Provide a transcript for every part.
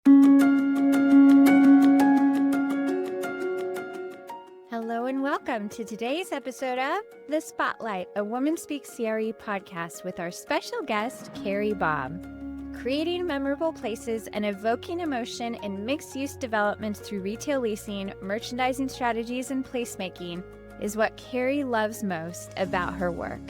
Hello and welcome to today's episode of The Spotlight, a Women Speak CRE podcast with our special guest, Carrie Bobb. Creating memorable places and evoking emotion in mixed-use developments through retail leasing, merchandising strategies, and placemaking is what Carrie loves most about her work.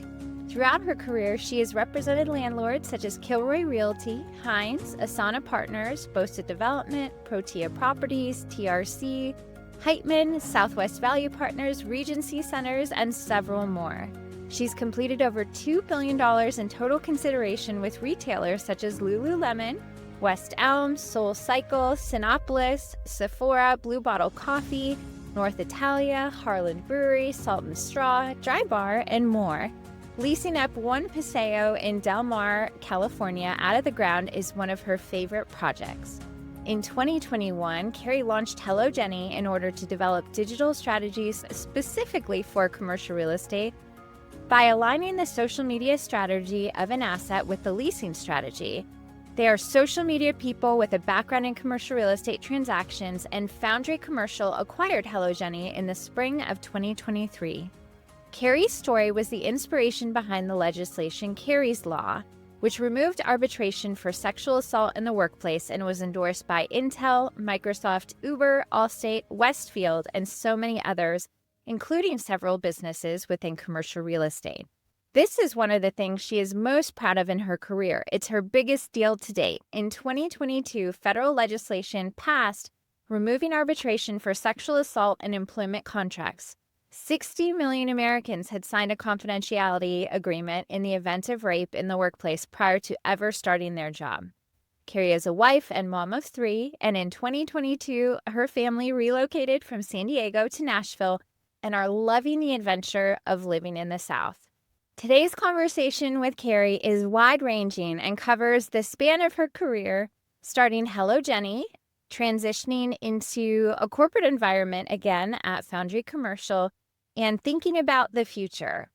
Throughout her career, she has represented landlords such as Kilroy Realty, Hines, Asana Partners, Boasted Development, Protea Properties, TRC, Heitman, Southwest Value Partners, Regency Centers, and several more. She's completed over $2 billion in total consideration with retailers such as Lululemon, West Elm, Soul Cycle, Sinopolis, Sephora, Blue Bottle Coffee, North Italia, Harlan Brewery, Salt and Straw, Dry Bar, and more. Leasing up One Paseo in Del Mar, California out of the ground is one of her favorite projects. In 2021, Carrie launched HelloJenny in order to develop digital strategies specifically for commercial real estate by aligning the social media strategy of an asset with the leasing strategy. They are social media people with a background in commercial real estate transactions, and Foundry Commercial acquired HelloJenny in the spring of 2023. Carrie's story was the inspiration behind the legislation Carrie's Law, which removed arbitration for sexual assault in the workplace and was endorsed by Intel, Microsoft, Uber, Allstate, Westfield, and so many others, including several businesses within commercial real estate. This is one of the things she is most proud of in her career. It's her biggest deal to date. In 2022, federal legislation passed removing arbitration for sexual assault and employment contracts. 60 million Americans had signed a confidentiality agreement in the event of rape in the workplace prior to ever starting their job. Carrie is a wife and mom of 3, and in 2022, her family relocated from San Diego to Nashville and are loving the adventure of living in the South. Today's conversation with Carrie is wide-ranging and covers the span of her career, starting HelloJenny, transitioning into a corporate environment again at Foundry Commercial, and thinking about the future.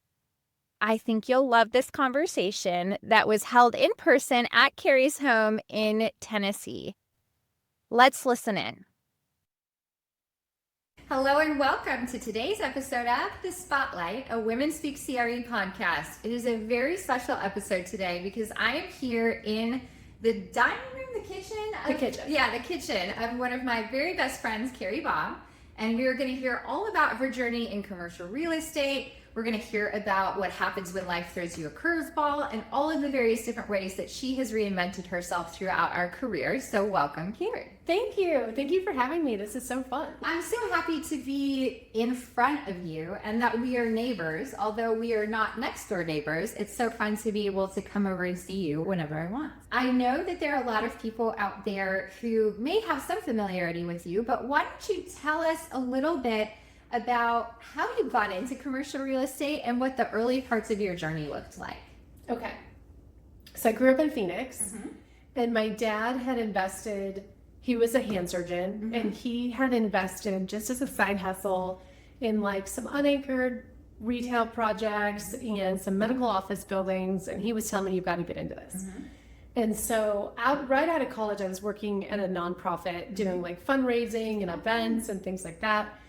I think you'll love this conversation that was held in person at Carrie's home in Tennessee. Let's listen in. Hello and welcome to today's episode of The Spotlight, a Women Speak CRE podcast. It is a very special episode today because I am here in the dining room, the kitchen of one of my very best friends, Carrie Bobb. And we are going to hear all about her journey in commercial real estate. We're going to hear about what happens when life throws you a curveball and all of the various different ways that she has reinvented herself throughout our career. So welcome, Carrie. Thank you. Thank you for having me. This is so fun. I'm so happy to be in front of you and that we are neighbors. Although we are not next door neighbors, it's so fun to be able to come over and see you whenever I want. I know that there are a lot of people out there who may have some familiarity with you, but why don't you tell us a little bit about how you got into commercial real estate and what the early parts of your journey looked like. Okay. So I grew up in Phoenix, and my dad had invested, he was a hand surgeon, and he had invested just as a side hustle in like some unanchored retail projects and some medical office buildings, and he was telling me, you've got to get into this. And so right out of college, I was working at a nonprofit doing like fundraising and events and things like that.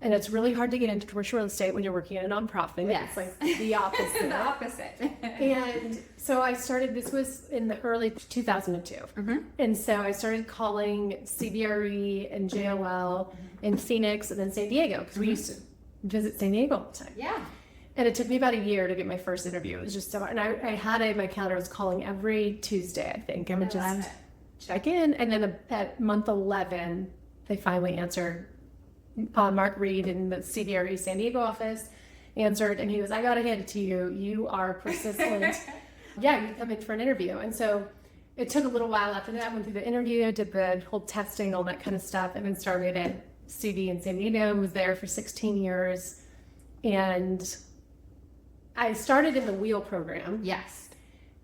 And it's really hard to get into commercial real estate when you're working at a nonprofit. Yes. It's like the opposite. The opposite. And so I started, this was in the early 2002. And so I started calling CBRE and JOL in Phoenix and then San Diego, because we used to visit San Diego all the time. Yeah. And it took me about a year to get my first interview. It was just so, and I had it in my calendar, I was calling every Tuesday, I think. I would just check in. And then at month 11, they finally answered. Mark Reed in the CBRE San Diego office answered, and he was, I gotta hand it to you. You are persistent. Yeah, you come in for an interview. And so it took a little while after that. Went through the interview, did the whole testing, all that kind of stuff, and then started at CD in San Diego. Was there for 16 years. And I started in the Wheel program. Yes.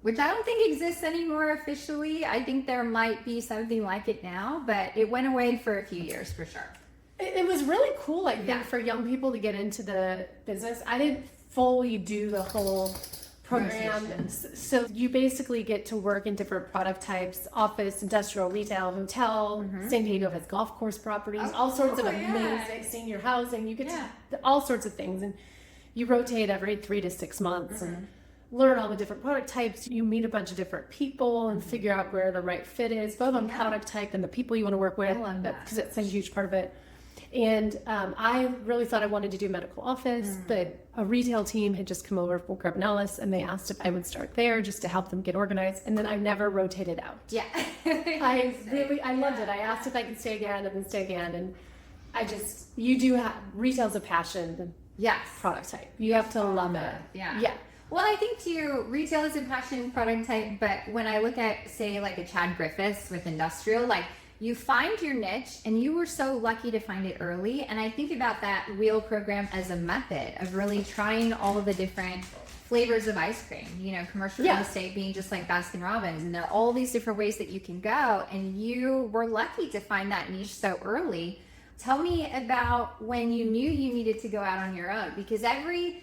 Which I don't think exists anymore officially. I think there might be something like it now, but it went away for a few years for sure. It was really cool, I think, for young people to get into the business. I didn't fully do the whole program. So you basically get to work in different product types: office, industrial, retail, hotel. San Diego has golf course properties, all sorts of amazing senior housing. You get to all sorts of things, and you rotate every 3 to 6 months and learn all the different product types. You meet a bunch of different people and figure out where the right fit is, both on product type and the people you want to work with, because it's a huge part of it. And I really thought I wanted to do medical office, but a retail team had just come over from Alice, and they asked if I would start there just to help them get organized. And then I never rotated out. Yeah. I loved it. I asked if I could stay again and then stay again. And you do have, retail's a passion. Yes. Product type. You have to love it. Yeah. Yeah. Well, I think too, retail is a passion product type, but when I look at, say, like a Chad Griffiths with industrial, like, you find your niche, and you were so lucky to find it early. And I think about that wheel program as a method of really trying all of the different flavors of ice cream, commercial real estate being just like Baskin Robbins, and there are all these different ways that you can go. And you were lucky to find that niche so early. Tell me about when you knew you needed to go out on your own, because every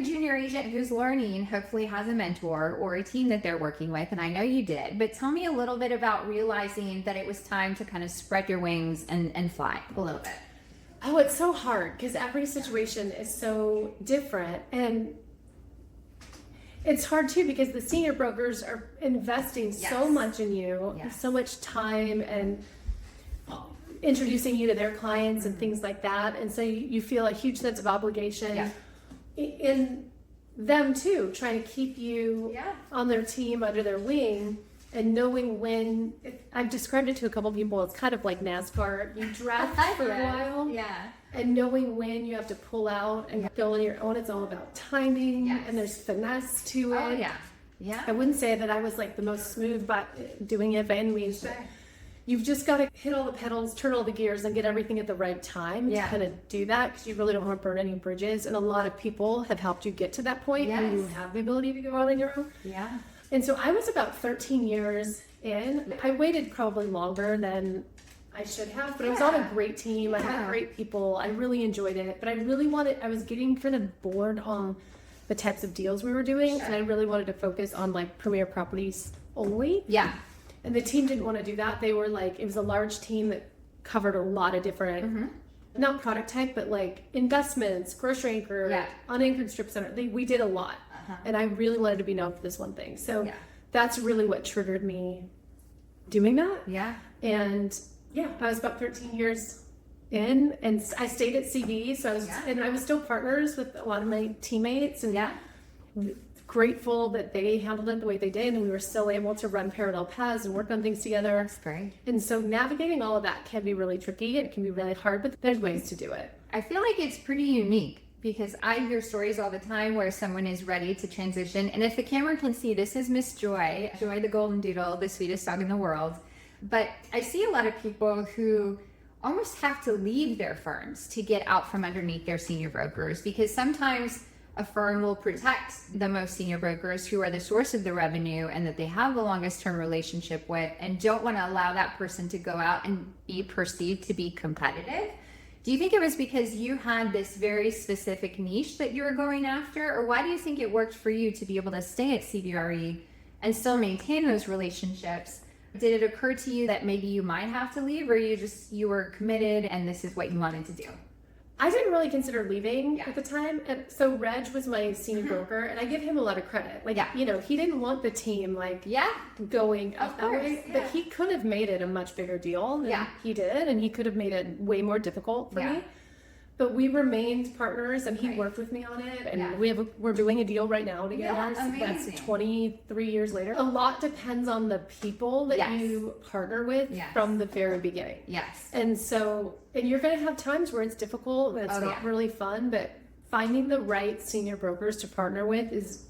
junior agent who's learning hopefully has a mentor or a team that they're working with, and I know you did. But tell me a little bit about realizing that it was time to kind of spread your wings and fly a little bit. Oh, it's so hard because every situation is so different. And it's hard too because the senior brokers are investing so much in you, so much time, and introducing you to their clients and things like that. And so you feel a huge sense of obligation in them too, trying to keep you on their team, under their wing, and knowing when. I've described it to a couple of people. It's kind of like NASCAR. You draft for a while, and knowing when you have to pull out and go on your own. It's all about timing, and there's finesse to it. I wouldn't say that I was like the most smooth but doing it by any means. You've just got to hit all the pedals, turn all the gears, and get everything at the right time to kind of do that, because you really don't want to burn any bridges. And a lot of people have helped you get to that point when you have the ability to go out on your own. And so I was about 13 years in. I waited probably longer than I should have, but I was on a great team. I had great people. I really enjoyed it, but I was getting kind of bored on the types of deals we were doing, and I really wanted to focus on like premier properties only. And the team didn't want to do that. They were like, it was a large team that covered a lot of different, not product type, but like investments, grocery anchor, unanchored strip center. We did a lot. And I really wanted to be known for this one thing. So that's really what triggered me doing that. And I was about 13 years in, and I stayed at CV. So I was still partners with a lot of my teammates, and grateful that they handled it the way they did, and we were still able to run parallel paths and work on things together. That's great. And so navigating all of that can be really tricky. It can be really hard, but there's ways to do it. I feel like it's pretty unique because I hear stories all the time where someone is ready to transition. And if the camera can see, this is Miss Joy, Joy the Golden Doodle, the sweetest dog in the world. But I see a lot of people who almost have to leave their firms to get out from underneath their senior brokers, because sometimes a firm will protect the most senior brokers who are the source of the revenue and that they have the longest term relationship with, and don't want to allow that person to go out and be perceived to be competitive. Do you think it was because you had this very specific niche that you were going after, or why do you think it worked for you to be able to stay at CBRE and still maintain those relationships? Did it occur to you that maybe you might have to leave, or you were committed and this is what you wanted to do? I didn't really consider leaving at the time. And so Reg was my senior broker, and I give him a lot of credit. Like, he didn't want the team going up that way, but he could have made it a much bigger deal than he did, and he could have made it way more difficult for me. But we remained partners, and he worked with me on it, and we're doing a deal right now together. That's 23 years later. A lot depends on the people that you partner with from the very beginning. And so, and you're going to have times where it's difficult, and it's not really fun, but finding the right senior brokers to partner with is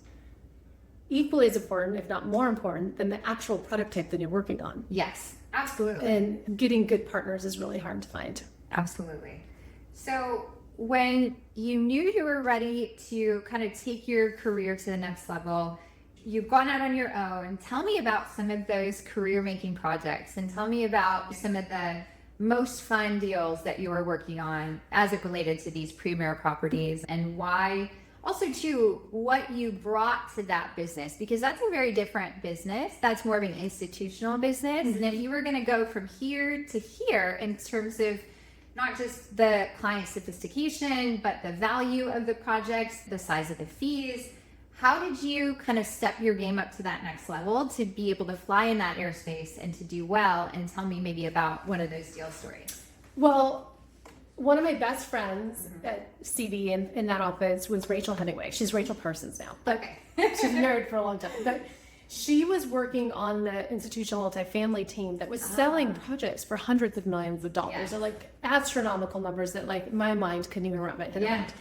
equally as important, if not more important, than the actual product type that you're working on. Yes, absolutely. And getting good partners is really hard to find. Absolutely. So when you knew you were ready to kind of take your career to the next level, you've gone out on your own. Tell me about some of those career-making projects, and tell me about some of the most fun deals that you were working on as it related to these premier properties, and why also too, what you brought to that business, because that's a very different business. That's more of an institutional business. And if you were going to go from here to here in terms of not just the client sophistication, but the value of the projects, the size of the fees, how did you kind of step your game up to that next level to be able to fly in that airspace and to do well? And tell me maybe about one of those deal stories. Well, one of my best friends at CD in that office was Rachel Hemingway. She's Rachel Parsons now, but she's married for a long time. But she was working on the institutional multifamily team that was selling projects for hundreds of millions of dollars. They're like astronomical numbers that like my mind couldn't even wrap my head around.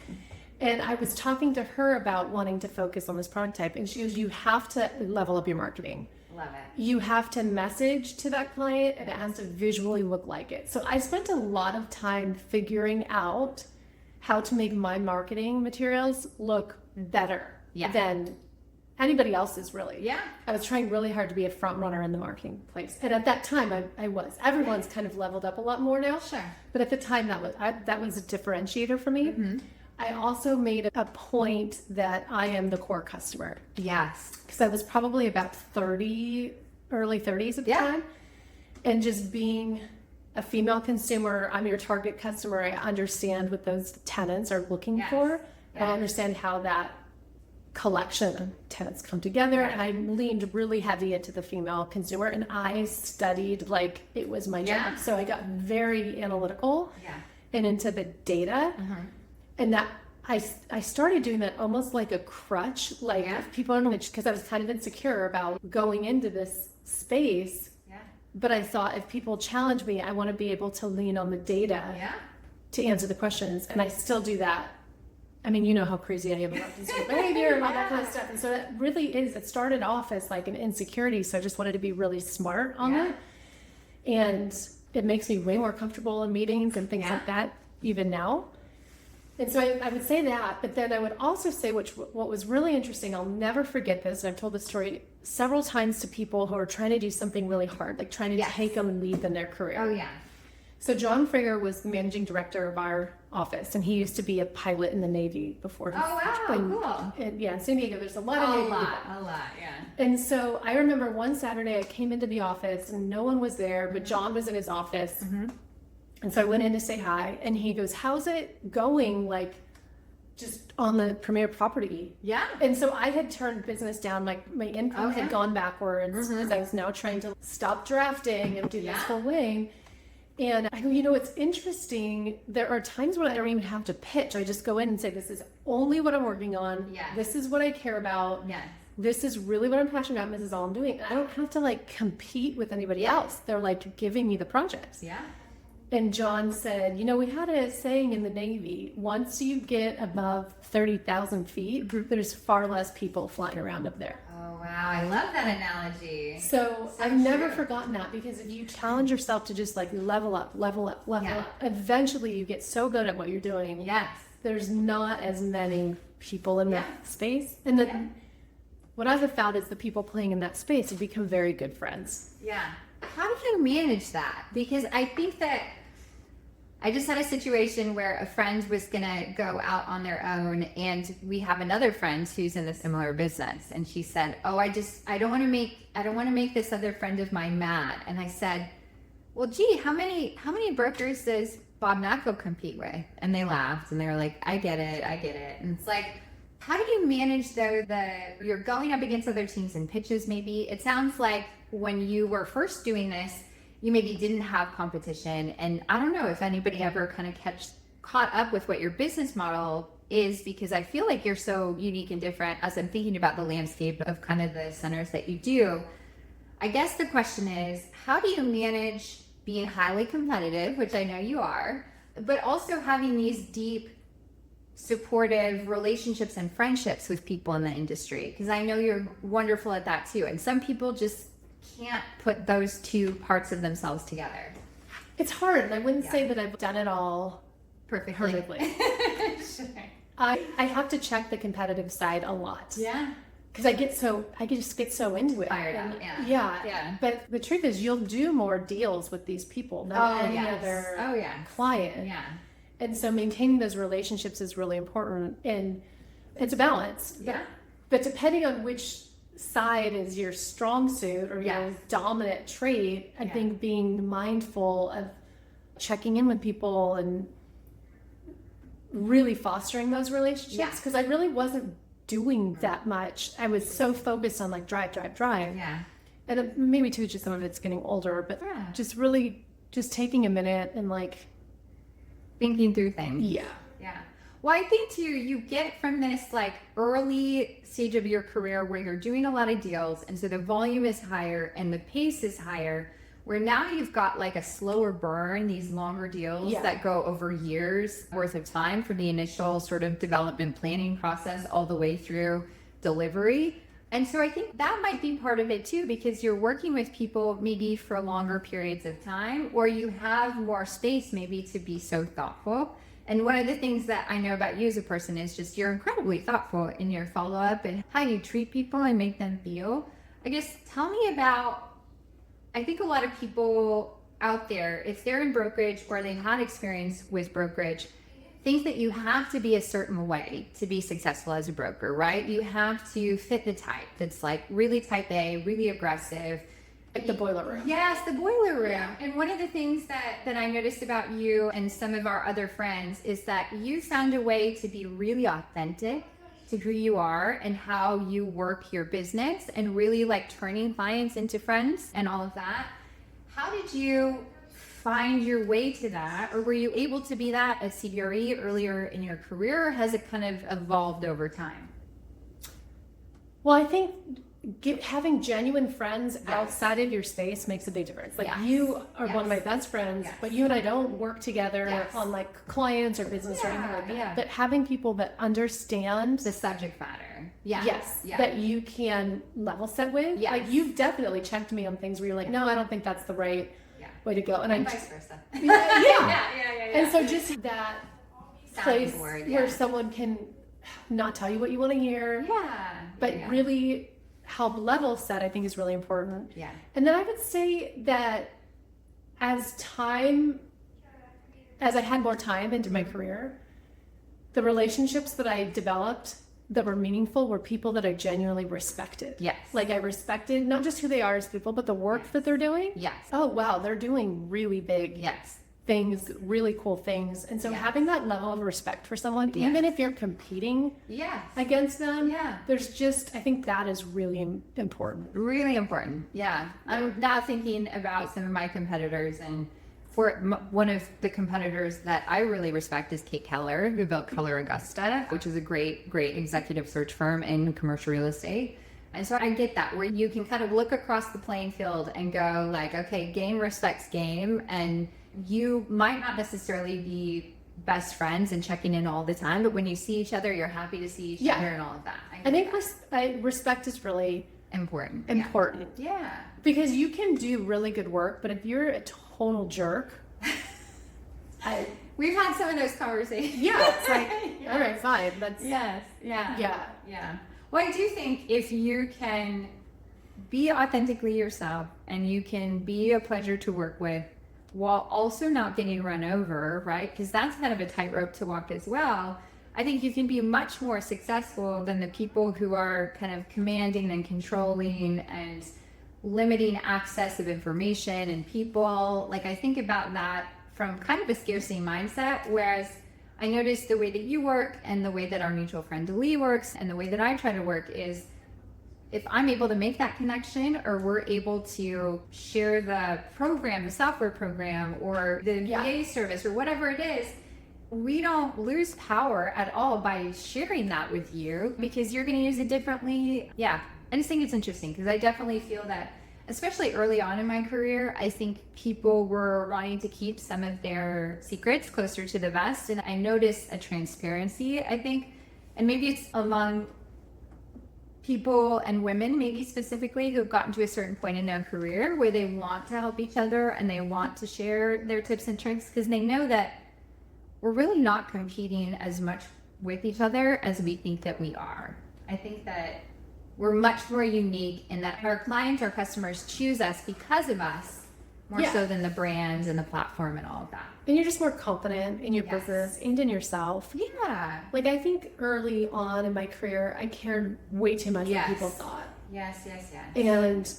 And I was talking to her about wanting to focus on this product type, and she goes, you have to level up your marketing. Love it. You have to message to that client, and it has to visually look like it. So I spent a lot of time figuring out how to make my marketing materials look better than anybody else's, really. Yeah. I was trying really hard to be a front runner in the marketing place. And at that time, I was. Everyone's kind of leveled up a lot more now. Sure. But at the time, that was a differentiator for me. Mm-hmm. I also made a point that I am the core customer. Yes. Because I was probably about 30, early 30s at the time. And just being a female consumer, I'm your target customer. I understand what those tenants are looking for. I understand how that collection of tenants come together. And I leaned really heavy into the female consumer, and I studied like it was my job. So I got very analytical and into the data. And that I started doing that almost like a crutch, like if people don't know, because I was kind of insecure about going into this space. But I thought if people challenge me, I want to be able to lean on the data to answer the questions. And I still do that. I mean, you know how crazy I am about consumer behavior and all that kind of stuff. And so that really is, it started off as like an insecurity. So I just wanted to be really smart on that. And it makes me way more comfortable in meetings and things like that, even now. And so I would say that, but then I would also say, what was really interesting, I'll never forget this, and I've told this story several times to people who are trying to do something really hard, like trying to take them and lead them in their career. Oh, yeah. So John Frager was the managing director of our office, and he used to be a pilot in the Navy before. Oh, wow, cool. And in San Diego, there's a lot of Navy people. A lot, yeah. And so I remember one Saturday I came into the office, and no one was there, but John was in his office. And so I went in to say hi, and he goes, how's it going, like, just on the premier property? And so I had turned business down, like, my income had gone backwards, because I was now trying to stop drafting and do this whole thing. And I go, you know, it's interesting, there are times when I don't even have to pitch. I just go in and say, this is only what I'm working on. This is what I care about. This is really what I'm passionate about. This is all I'm doing. I don't have to, like, compete with anybody else. They're, like, giving me the projects. And John said, you know, we had a saying in the Navy, once you get above 30,000 feet, there's far less people flying around up there. Oh, wow. I love that analogy. So I've never forgotten that, because if you challenge yourself to just like level up, eventually you get so good at what you're doing. There's not as many people in that space. And then what I've found is the people playing in that space have become very good friends. How do you manage that? Because I think that I just had a situation where a friend was gonna go out on their own, and we have another friend who's in a similar business, and she said, "Oh, I don't want to make this other friend of mine mad." And I said, "Well, gee, how many brokers does Bob Nacko compete with?" And they laughed, and they were like, "I get it." And it's like, how do you manage though you're going up against other teams and pitches? Maybe it sounds like when you were first doing this, you maybe didn't have competition, and I don't know if anybody ever kind of caught up with what your business model is, because I feel like you're so unique and different as I'm thinking about the landscape of kind of the centers that you do. I guess the question is, how do you manage being highly competitive, which I know you are, but also having these deep, supportive relationships and friendships with people in the industry? Because I know you're wonderful at that too, and some people just can't put those two parts of themselves together. It's hard, and I wouldn't say that I've done it all perfectly. Sure. I have to check the competitive side a lot. Because I just get so into it. Fired up. But the truth is, you'll do more deals with these people than any other client. And so maintaining those relationships is really important. And it's a balance. Yeah. But depending on which side is your strong suit or your dominant trait, I think being mindful of checking in with people and really fostering those relationships, because I really wasn't doing that much. I was so focused on like drive. Yeah. And maybe too, just some of it's getting older, but just really just taking a minute and like thinking through things. Yeah. Well, I think too, you get from this like early stage of your career where you're doing a lot of deals, and so the volume is higher and the pace is higher, where now you've got like a slower burn, these longer deals that go over years worth of time from the initial sort of development planning process all the way through delivery. And so I think that might be part of it too, because you're working with people maybe for longer periods of time, or you have more space maybe to be so thoughtful. And one of the things that I know about you as a person is just you're incredibly thoughtful in your follow-up and how you treat people and make them feel. I guess tell me about, I think a lot of people out there, if they're in brokerage or they had experience with brokerage, think that you have to be a certain way to be successful as a broker, right? You have to fit the type that's like really type A, really aggressive. Like the boiler room. Yes, the boiler room. Yeah. And one of the things that I noticed about you and some of our other friends is that you found a way to be really authentic to who you are and how you work your business and really like turning clients into friends and all of that. How did you find your way to that? Or were you able to be that at CRE earlier in your career, or has it kind of evolved over time? Well, I think having genuine friends outside of your space makes a big difference. Like you are one of my best friends, but you and I don't work together on like clients or business or anything like that. But having people that understand the subject matter, that you can level set with. Like you've definitely checked me on things where you're like, no, I don't think that's the right way to go. And vice versa. And so just that place where someone can not tell you what you want to hear, but really help level set, I think is really important. And then I would say that as I had more time into my career, the relationships that I developed that were meaningful were people that I genuinely respected. Like I respected not just who they are as people, but the work that they're doing. Oh, wow, they're doing really big things, really cool things. And so having that level of respect for someone, even if you're competing against them, there's just, I think that is really important. Really important. I'm now thinking about some of my competitors, and for one of the competitors that I really respect is Kate Keller, who built Keller Augusta, which is a great executive search firm in commercial real estate. And so I get that, where you can kind of look across the playing field and go like, okay, game respects game, and you might not necessarily be best friends and checking in all the time, but when you see each other, you're happy to see each other and all of that. I think respect is really important. Because you can do really good work, but if you're a total jerk, we've had some of those conversations. It's like, all right, fine. That's Well, I do think if you can be authentically yourself and you can be a pleasure to work with while also not getting run over, right? Because that's kind of a tightrope to walk as well. I think you can be much more successful than the people who are kind of commanding and controlling and limiting access of information and people. Like I think about that from kind of a scarcity mindset, whereas I notice the way that you work and the way that our mutual friend Lee works and the way that I try to work is if I'm able to make that connection, or we're able to share the program, the software program, or the VA service, or whatever it is, we don't lose power at all by sharing that with you, because you're going to use it differently. I just think it's interesting, because I definitely feel that, especially early on in my career, I think people were wanting to keep some of their secrets closer to the vest. And I noticed a transparency, I think, and maybe it's among people and women, maybe specifically, who've gotten to a certain point in their career where they want to help each other and they want to share their tips and tricks, because they know that we're really not competing as much with each other as we think that we are. I think that we're much more unique in that our clients, our customers choose us because of us, more so than the brands and the platform and all of that. And you're just more confident in your business and in yourself. Yeah. Like, I think early on in my career, I cared way too much what people thought. Yes. And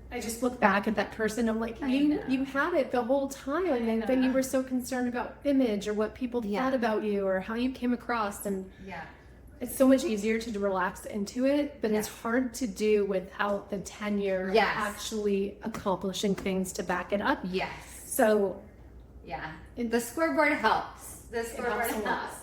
I just look back at that person, I'm like, you had it the whole time, and then you were so concerned about image or what people thought about you or how you came across, and it's so much easier to relax into it, but it's hard to do without the tenure of actually accomplishing things to back it up. Yes. So the scoreboard helps. The scoreboard helps.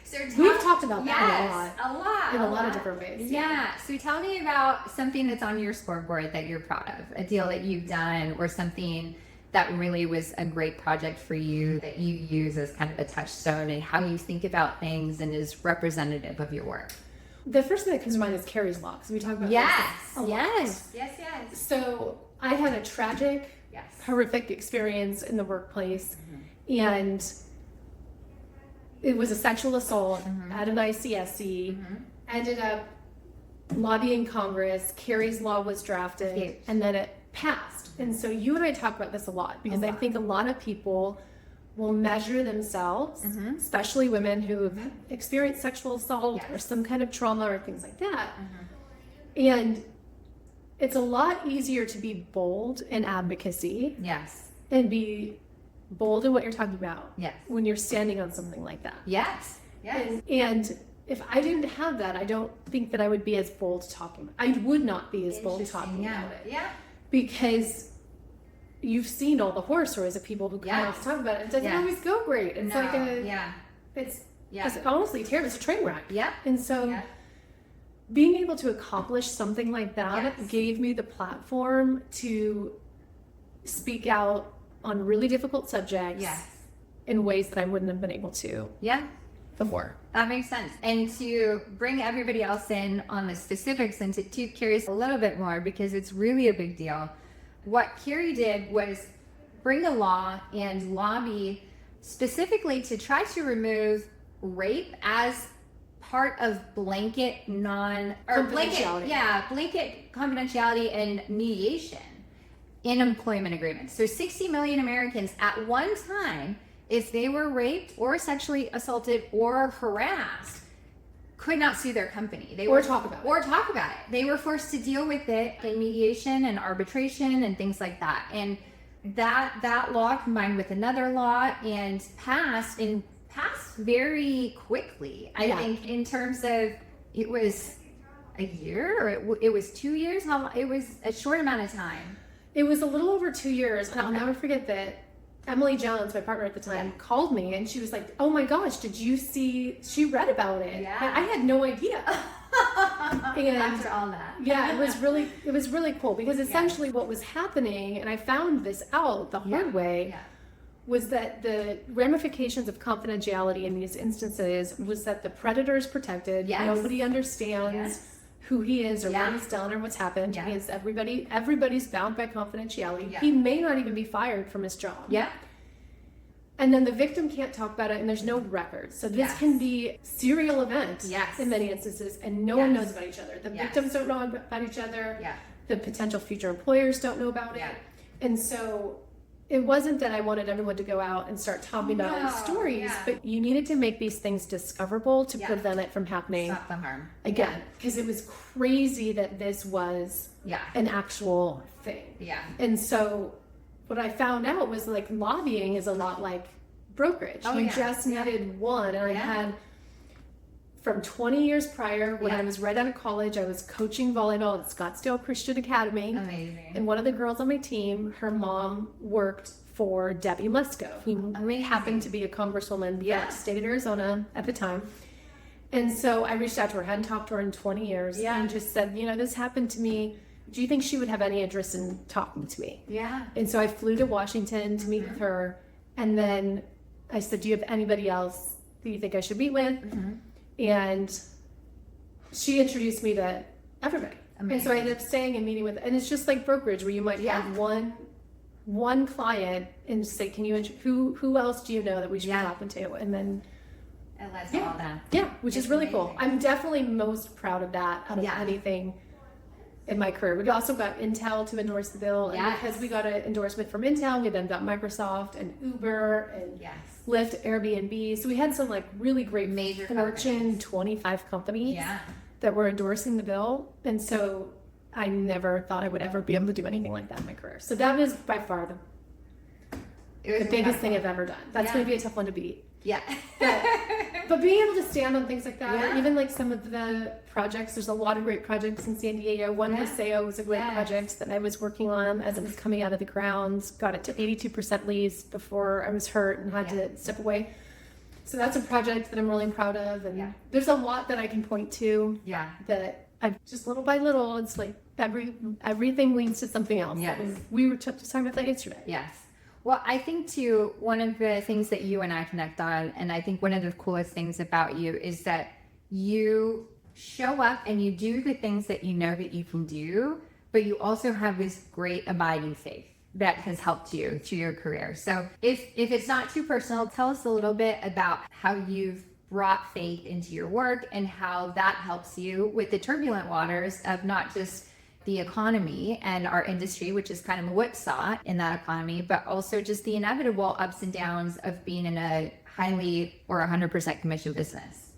So we've talked about that a lot. In a lot of different ways. Yeah. So tell me about something that's on your scoreboard that you're proud of, a deal that you've done or something that really was a great project for you that you use as kind of a touchstone and how you think about things and is representative of your work. The first thing that comes to mind is Carrie's Law, because we talk about Yes. So I had a tragic, horrific experience in the workplace, and it was a sexual assault at an ICSC. Ended up lobbying Congress. Carrie's Law was drafted, and then it passed. And so you and I talk about this a lot, because I think a lot of people will measure themselves, especially women who have experienced sexual assault or some kind of trauma or things like that. And it's a lot easier to be bold in advocacy. And be bold in what you're talking about. When you're standing on something like that. And if I didn't have that, I don't think that I would be as bold talking. I would not be as bold talking about it. Because you've seen all the horror stories of people who kind of talk about it. It doesn't always go great. It's it's honestly terrible. It's a train wreck. And so being able to accomplish something like that gave me the platform to speak out on really difficult subjects in ways that I wouldn't have been able to before. That makes sense. And to bring everybody else in on the specifics and to curious a little bit more, because it's really a big deal. What Carrie did was bring a law and lobby specifically to try to remove rape as part of blanket confidentiality and mediation in employment agreements. So 60 million Americans at one time, if they were raped or sexually assaulted or harassed, could not sue their company. Or talk about it. They were forced to deal with it in mediation and arbitration and things like that. And that law combined with another law and passed very quickly. I think in terms of, it was a year or it was 2 years. It was a short amount of time. It was a little over 2 years. And I'll never forget that Emily Jones, my partner at the time, called me and she was like, "Oh my gosh, did you see?" She read about it. I had no idea. And after all that, it was really cool, because essentially what was happening, and I found this out the hard way, was that the ramifications of confidentiality in these instances was that the predator is protected. Nobody understands who he is or what he's done or what's happened. Because everybody's bound by confidentiality. He may not even be fired from his job. And then the victim can't talk about it, and there's no records. So this can be serial event in many instances, and no one knows about each other. The victims don't know about each other. The potential future employers don't know about it. And so it wasn't that I wanted everyone to go out and start talking about these stories, but you needed to make these things discoverable to prevent it from happening. Stop the harm. Again, because it was crazy that this was an actual thing. And so what I found out was, like, lobbying is a lot like brokerage. You just needed one. And I had, from 20 years prior, when I was right out of college, I was coaching volleyball at Scottsdale Christian Academy. Amazing. And one of the girls on my team, her mom worked for Debbie Musko, who happened to be a congresswoman from the state of Arizona at the time. And so I reached out to her, hadn't talked to her in 20 years, and just said, this happened to me. Do you think she would have any interest in talking to me? And so I flew to Washington to meet with her. And then I said, do you have anybody else that you think I should meet with? And she introduced me to everybody. And so I ended up staying and meeting with, and it's just like brokerage, where you might have one client and say, can you, who else do you know that we should be talking to? And then it led to all that. Which is really cool. I'm definitely most proud of that out of anything in my career. We also got Intel to endorse the bill. And Yes. because we got an endorsement from Intel, we then got Microsoft and Uber and Yes. Lyft, Airbnb. So we had some like really great Major Fortune companies. 25 companies Yeah. that were endorsing the bill. And so I never thought I would ever be able to do anything like that in my career. So that was by far the biggest thing I've ever done. That's Yeah. going to be a tough one to beat. Yeah. But being able to stand on things like that, Yeah. or even like some of the projects, there's a lot of great projects in San Diego. One Yeah. Paseo was a great Yes. project that I was working on as it was coming out of the grounds. Got it to 82% lease before I was hurt and had Yeah. to step away. So that's a project that I'm really proud of. And Yeah. there's a lot that I can point to Yeah. that I've just little by little, it's like everything leads to something else. Yes. And we were just talking about that yesterday. Yes. Well, I think too, one of the things that you and I connect on, and I think one of the coolest things about you is that you show up and you do the things that you know that you can do, but you also have this great abiding faith that has helped you through your career. So if it's not too personal, tell us a little bit about how you've brought faith into your work and how that helps you with the turbulent waters of not just the economy and our industry, which is kind of a whipsaw in that economy, but also just the inevitable ups and downs of being in a highly or 100% commission business.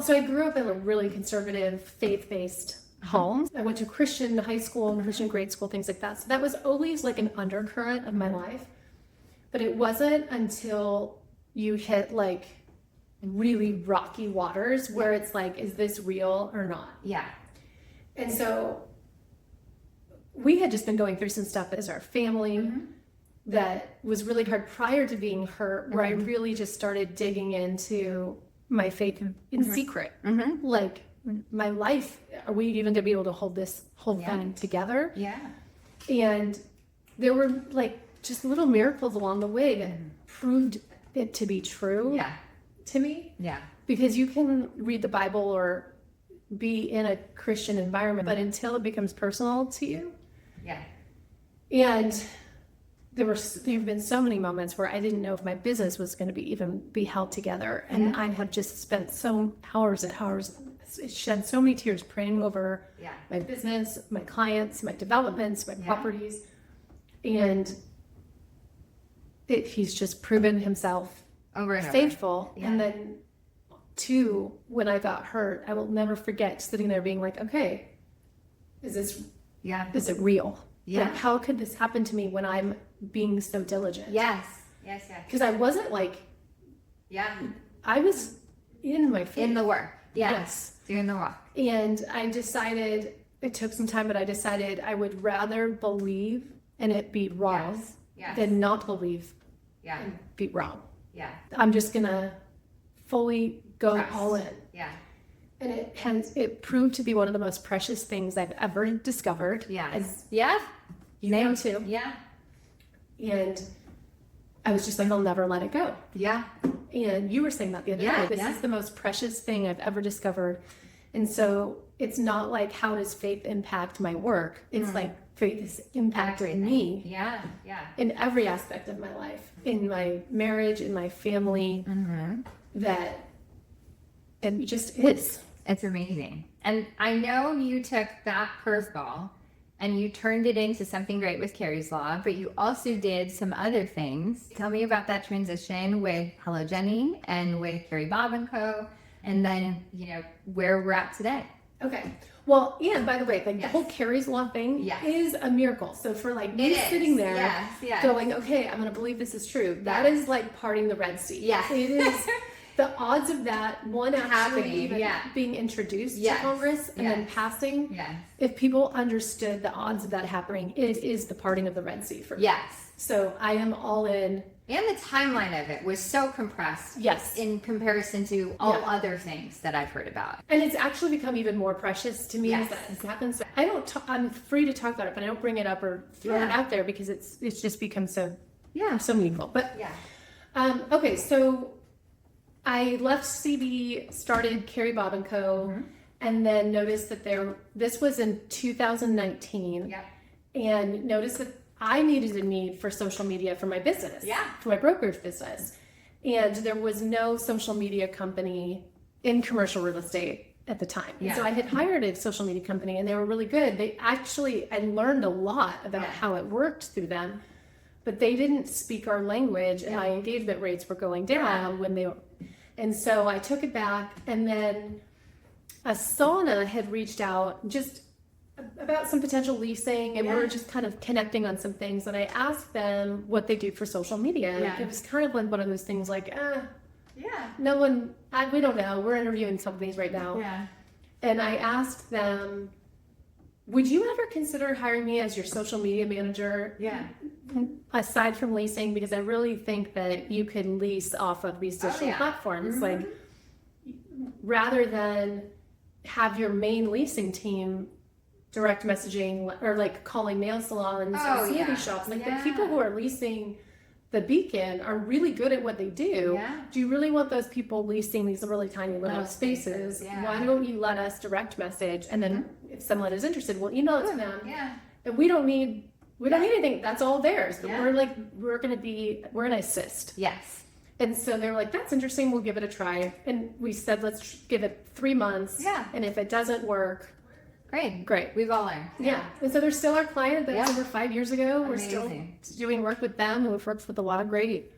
So I grew up in a really conservative, faith-based home. I went to Christian high school and Christian grade school, things like that. So that was always like an undercurrent of my life. But it wasn't until you hit like really rocky waters where it's like, is this real or not? Yeah. And so we had just been going through some stuff as our family that was really hard prior to being hurt, where I really just started digging into my faith in secret. Like my life, are we even to be able to hold this whole thing together? Yeah. And there were like just little miracles along the way that proved it to be true Yeah. to me. Yeah. Because you can read the Bible or be in a Christian environment, but until it becomes personal to you. Yeah. And there have been so many moments where I didn't know if my business was going to be held together. And I had just spent so hours and hours, shed so many tears praying over my business, my clients, my developments, my properties. And he's just proven himself Over and over. faithful. Yeah. And then two, when I got hurt, I will never forget sitting there being like, okay, is it real? Yeah. Like, how could this happen to me when I'm being so diligent? Yes. Yes. Yes. Because I wasn't like, Yeah. I was in my faith. In the work. Yes. Doing the walk. And I decided, it took some time, but I decided I would rather believe and it be wrong Yes. Yes. than not believe Yeah. and be wrong. Yeah. I'm just going to fully go Trust. all in. Yeah. And it proved to be one of the most precious things I've ever discovered. Yeah. As Yeah. you know too. Yeah. And I was just like, I'll never let it go. Yeah. And you were saying that the other Yeah, day. This is the most precious thing I've ever discovered. And so it's not like, how does faith impact my work? It's like faith is impacting me Yeah. Yeah. in every aspect of my life, in my marriage, in my family, that it just is. It's amazing. And I know you took that curveball and you turned it into something great with Carrie's Law, but you also did some other things. Tell me about that transition with HelloJenny and with Carrie Bobb and Co. And then, where we're at today. Okay. Well, and by the way, like the Yes. whole Carrie's Law thing Yes. is a miracle. So for like me It is. sitting there Yes. going, okay, I'm going to believe this is true. That Yes. is like parting the Red Sea. Yes. It is the odds of that one actually Happening, even yeah. being introduced Yes. to Congress and then Yes. passing. Yes. If people understood the odds of that happening, it is the parting of the Red Sea for me. Yes. So I am all in. And the timeline of it was so compressed. Yes. In comparison to all Yeah. other things that I've heard about. And it's actually become even more precious to me Yes. as that has happened. So I'm free to talk about it, but I don't bring it up or throw it Yeah. out there because it's just become so Yeah. meaningful. But Yeah. okay, so I left CB, started Carrie Bobb and Co. And then noticed that this was in 2019. Yep. And noticed that I needed a need for social media for my business. Yeah. For my brokerage business. And there was no social media company in commercial real estate at the time. Yeah. So I had hired a social media company and they were really good. I learned a lot about how it worked through them, but they didn't speak our language and my engagement rates were going down and so I took it back, and then Asana had reached out just about some potential leasing, and we were just kind of connecting on some things, and I asked them what they do for social media. Like, it was kind of like one of those things like, no one, we don't know. We're interviewing companies right now. Yeah. And I asked them, would you ever consider hiring me as your social media manager? Yeah. Aside from leasing, because I really think that you can lease off of these digital platforms, like rather than have your main leasing team direct messaging or like calling nail salons and smoothie shops. Like the people who are leasing the Beacon are really good at what they do. Yeah. Do you really want those people leasing these really tiny little spaces? Yeah. Why don't you let us direct message, and then if someone is interested, we'll email it to them. Yeah. And we don't need anything. That's all theirs. But we're gonna assist. Yes. And so they were like, that's interesting. We'll give it a try. And we said, let's give it 3 months. Yeah. And if it doesn't work, Great. We've all learned. yeah. And so they're still our client. That was over 5 years ago. We're still Amazing. doing work with them. And we've worked with a lot of great.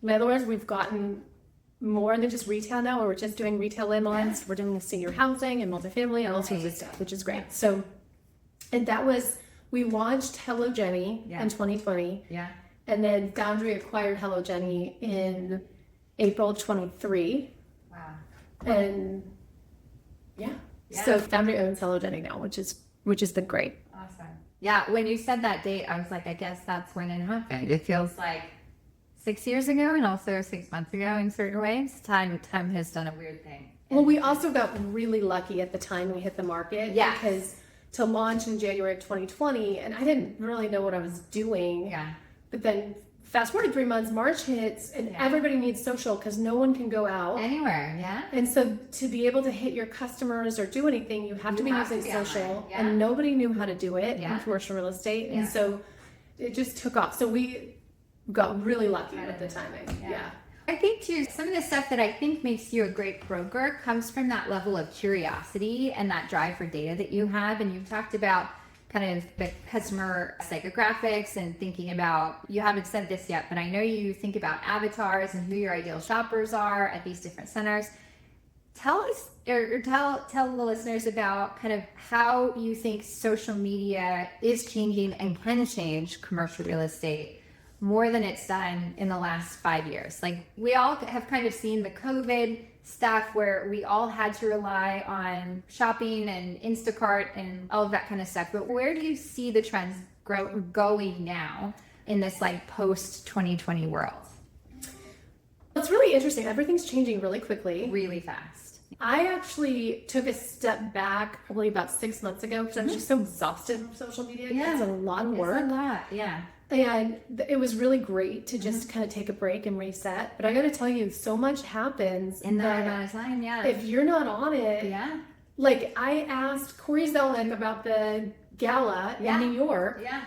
In other words, we've gotten more than just retail now. We're just doing retail landlines. We're doing senior housing and multifamily and all sorts of stuff, which is great. So, and we launched HelloJenny in 2020. Yeah. And then Boundary acquired HelloJenny in April 23. Wow. And so Boundary owns HelloJenny now, which is the great. Awesome. Yeah, when you said that date, I was like, I guess that's when it happened. It feels like 6 years ago and also 6 months ago in certain ways. Time has done a weird thing. Well, we also got really lucky at the time we hit the market. Yeah. Because to launch in January of 2020, and I didn't really know what I was doing. Yeah. But then fast forward 3 months, March hits, and everybody needs social because no one can go out. Anywhere, yeah. And so to be able to hit your customers or do anything, you have to be using social. Yeah. And nobody knew how to do it Yeah. in commercial real estate. Yeah. And so it just took off. So we got really lucky with the timing. Yeah. I think too, some of the stuff that I think makes you a great broker comes from that level of curiosity and that drive for data that you have. And you've talked about kind of the customer psychographics and thinking about, you haven't said this yet, but I know you think about avatars and who your ideal shoppers are at these different centers. Tell us, or tell the listeners about kind of how you think social media is changing and can change commercial real estate more than it's done in the last 5 years. Like, we all have kind of seen the COVID stuff where we all had to rely on shopping and Instacart and all of that kind of stuff. But where do you see the trends going now in this like post 2020 world? It's really interesting. Everything's changing really quickly. Really fast. I actually took a step back probably about 6 months ago because I was just so exhausted from social media. Yeah. It's a lot of work. It's a lot, yeah. And it was really great to just kind of take a break and reset. But I got to tell you, so much happens In that amount of time, yeah. if you're not on it. Yeah. Like, I asked Corey Zelnick about the gala in New York. Yeah.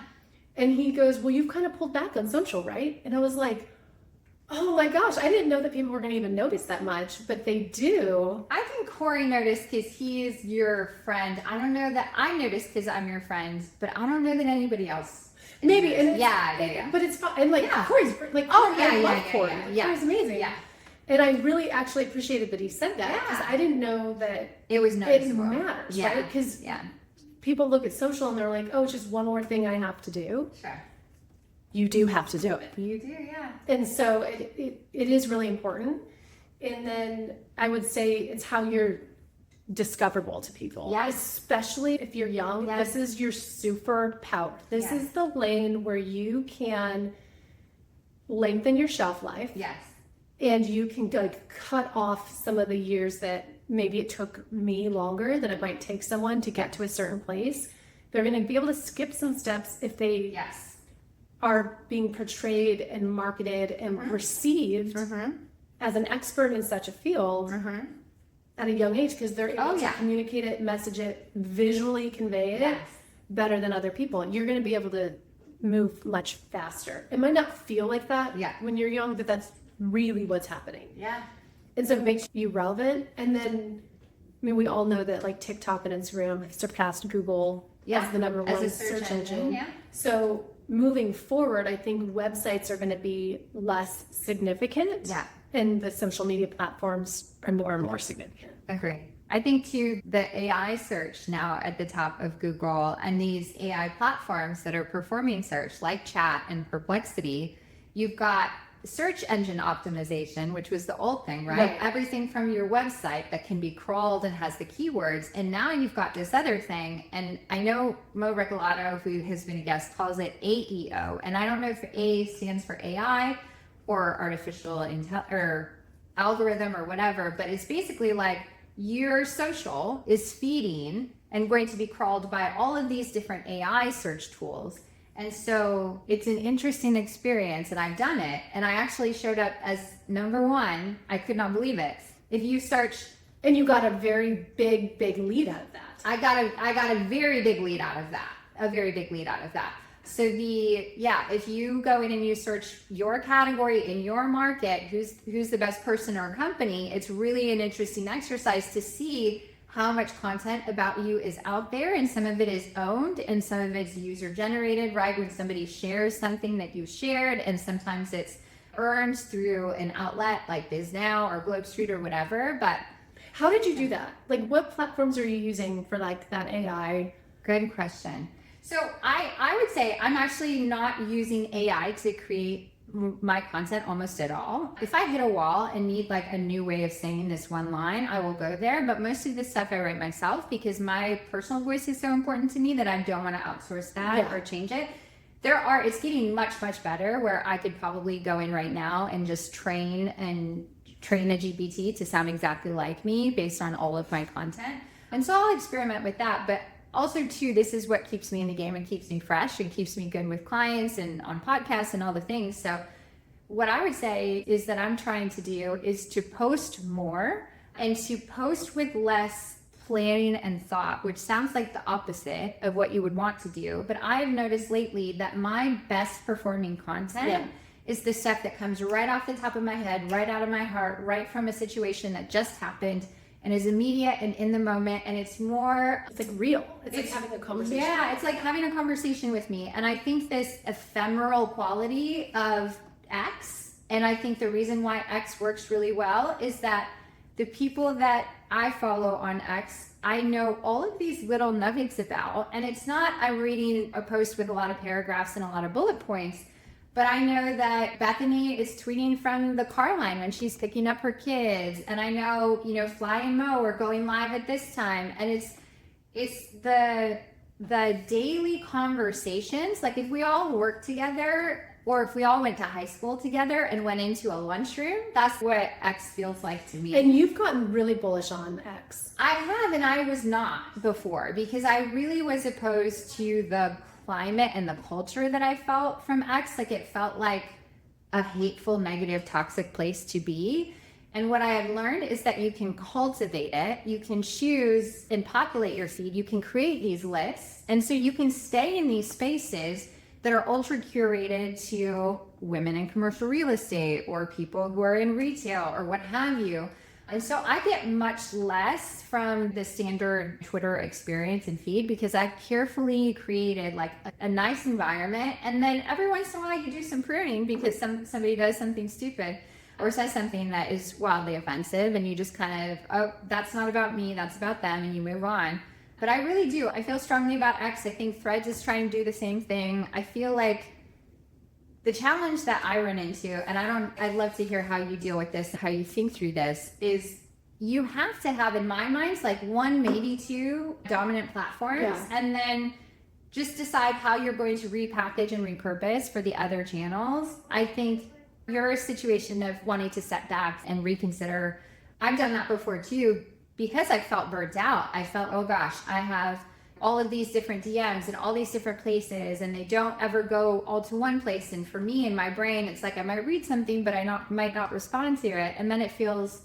And he goes, well, you've kind of pulled back on social, right? And I was like, oh my gosh, I didn't know that people were going to even notice that much, but they do. I think Corey noticed because he is your friend. I don't know that I noticed because I'm your friend, but I don't know that anybody else. Maybe. And Yeah. But it's fun. And like, Corey's like, I love Corey. Yeah. Corey's amazing. Yeah. And I really actually appreciated that he said that because I didn't know that It was it noticeable. matters, Yeah. right? Because Yeah. people look at social and they're like, oh, it's just one more thing I have to do. Sure. You do have to do it. You do, yeah. And so it is really important. And then I would say it's how you're discoverable to people. Yes. Especially if you're young. Yes. This is your superpower. This is the lane where you can lengthen your shelf life. Yes. And you can like cut off some of the years that maybe it took me longer than it might take someone to get to a certain place. They're going to be able to skip some steps if they Yes. are being portrayed and marketed and received as an expert in such a field at a young age, because they're able to communicate it, message it, visually convey it better than other people. And you're going to be able to move much faster. It might not feel like that when you're young, but that's really what's happening. Yeah. And so it makes you relevant. And then mean, we all know that like TikTok and Instagram have surpassed Google as the number as one a search engine. Yeah. So moving forward, I think websites are going to be less significant. Yeah. And the social media platforms are more and more significant. Agree. I think too, the AI search now at the top of Google and these AI platforms that are performing search like Chat and Perplexity, you've got search engine optimization, which was the old thing, right? Everything from your website that can be crawled and has the keywords. And now you've got this other thing. And I know Mo Regalado, who has been a guest, calls it AEO. And I don't know if A stands for AI or artificial or algorithm or whatever, but it's basically like your social is feeding and going to be crawled by all of these different AI search tools. And so it's an interesting experience, and I've done it. And I actually showed up as number one. I could not believe it. If you search, and you got a very big lead out of that. I got a very big lead out of that. A very big lead out of that. So if you go in and you search your category in your market, who's the best person or company, it's really an interesting exercise to see how much content about you is out there, and some of it is owned and some of it's user generated, right? When somebody shares something that you shared, and sometimes it's earned through an outlet like BizNow or Globe Street or whatever. But how did you do that? Like, what platforms are you using for like that AI? Good question. So I would say I'm actually not using AI to create my content almost at all. If I hit a wall and need like a new way of saying this one line, I will go there. But most of this stuff I write myself because my personal voice is so important to me that I don't want to outsource that or change it. It's getting much better where I could probably go in right now and just train a GPT to sound exactly like me based on all of my content. And so I'll experiment with that. But also too, this is what keeps me in the game and keeps me fresh and keeps me good with clients and on podcasts and all the things. So what I would say is that I'm trying to do is to post more and to post with less planning and thought, which sounds like the opposite of what you would want to do. But I've noticed lately that my best performing content is the stuff that comes right off the top of my head, right out of my heart, right from a situation that just happened, and is immediate and in the moment, and it's more... It's like real. It's like having a conversation. Yeah, it's like having a conversation with me. And I think this ephemeral quality of X, and I think the reason why X works really well is that the people that I follow on X, I know all of these little nuggets about, and it's not I'm reading a post with a lot of paragraphs and a lot of bullet points, but I know that Bethany is tweeting from the car line when she's picking up her kids. And I know, Fly and Mo are going live at this time. And it's the daily conversations. Like if we all work together, or if we all went to high school together and went into a lunchroom, that's what X feels like to me. And you've gotten really bullish on X. I have, and I was not before, because I really was opposed to the climate and the culture that I felt from X. Like it felt like a hateful, negative, toxic place to be. And what I have learned is that you can cultivate it. You can choose and populate your feed. You can create these lists. And so you can stay in these spaces that are ultra curated to women in commercial real estate or people who are in retail or what have you. And so I get much less from the standard Twitter experience and feed because I've carefully created like a nice environment. And then every once in a while I can do some pruning because somebody does something stupid or says something that is wildly offensive, and you just kind of, oh, that's not about me, that's about them, and you move on. But I really do. I feel strongly about X. I think Threads is trying to do the same thing. I feel like the challenge that I run into, and I'd love to hear how you deal with this, how you think through this, is you have to have, in my mind, like one, maybe two dominant platforms, and then just decide how you're going to repackage and repurpose for the other channels. I think your situation of wanting to step back and reconsider, I've done that before too, because I felt burnt out. I felt, oh gosh, I have all of these different DMs and all these different places, and they don't ever go all to one place. And for me, in my brain, it's like I might read something, but I might not respond to it. And then it feels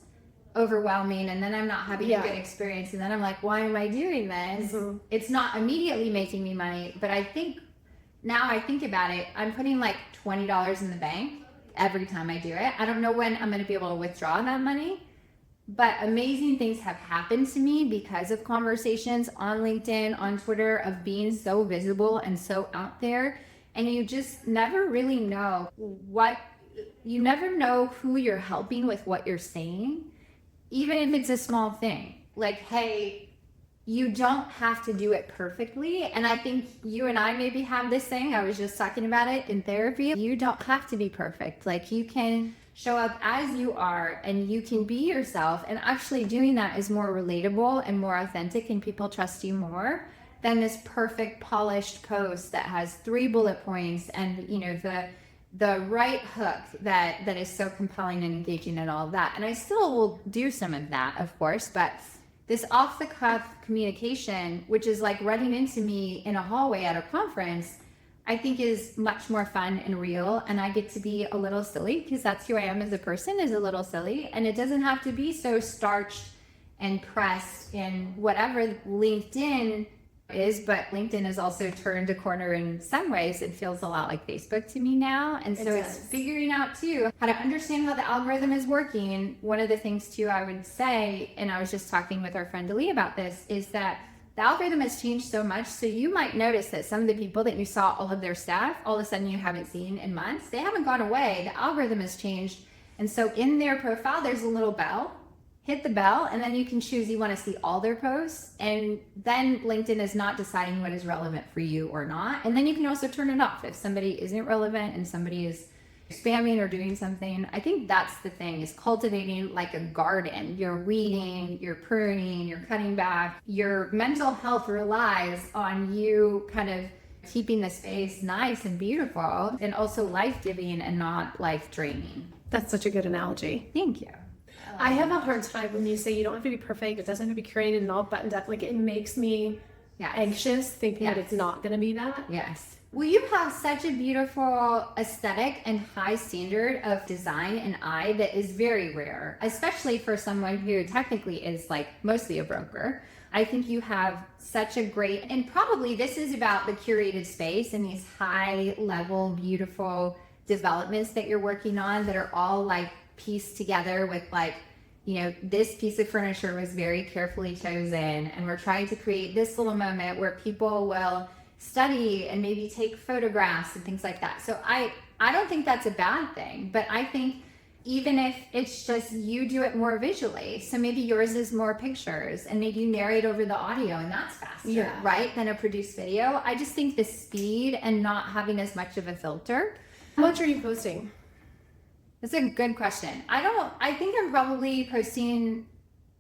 overwhelming, and then I'm not having a good experience. And then I'm like, why am I doing this? Mm-hmm. It's not immediately making me money, but I think, now I think about it, I'm putting like $20 in the bank every time I do it. I don't know when I'm going to be able to withdraw that money, but amazing things have happened to me because of conversations on LinkedIn, on Twitter, of being so visible and so out there. And you just never really know you never know who you're helping with what you're saying, even if it's a small thing. Like, hey, you don't have to do it perfectly. And I think you and I maybe have this thing. I was just talking about it in therapy. You don't have to be perfect. Like, you can show up as you are and you can be yourself. And actually doing that is more relatable and more authentic, and people trust you more than this perfect polished post that has 3 bullet points and, you know, the right hook that is so compelling and engaging and all of that. And I still will do some of that, of course, but this off the cuff communication, which is like running into me in a hallway at a conference, I think is much more fun and real. And I get to be a little silly, because that's who I am as a person, is a little silly. And it doesn't have to be so starched and pressed in whatever LinkedIn is, but LinkedIn has also turned a corner in some ways. It feels a lot like Facebook to me now. And so it's figuring out too how to understand how the algorithm is working. One of the things too I would say, and I was just talking with our friend Ali about this, is that the algorithm has changed so much. So you might notice that some of the people that you saw all of their stuff, all of a sudden you haven't seen in months, they haven't gone away. The algorithm has changed. And so in their profile, there's a little bell. Hit the bell, and then you can choose you want to see all their posts, and then LinkedIn is not deciding what is relevant for you or not. And then you can also turn it off if somebody isn't relevant and somebody is spamming or doing something. I think that's the thing, is cultivating like a garden. You're weeding, you're pruning, you're cutting back. Your mental health relies on you kind of keeping the space nice and beautiful, and also life-giving and not life-draining. That's such a good analogy. Thank you. I have a hard time when you say you don't have to be perfect, it doesn't have to be curated and all buttoned up. Like, it makes me anxious thinking that it's not going to be that. Yes. Well, you have such a beautiful aesthetic and high standard of design and eye that is very rare, especially for someone who technically is like mostly a broker. I think you have such a great, and probably this is about the curated space and these high level, beautiful developments that you're working on that are all like pieced together with like, you know, this piece of furniture was very carefully chosen, and we're trying to create this little moment where people will study and maybe take photographs and things like that. So I don't think that's a bad thing, but I think even if it's just you do it more visually, so maybe yours is more pictures and maybe you narrate over the audio and that's faster, right, than a produced video. I just think the speed and not having as much of a filter. How much are you posting? That's a good question. I think I'm probably posting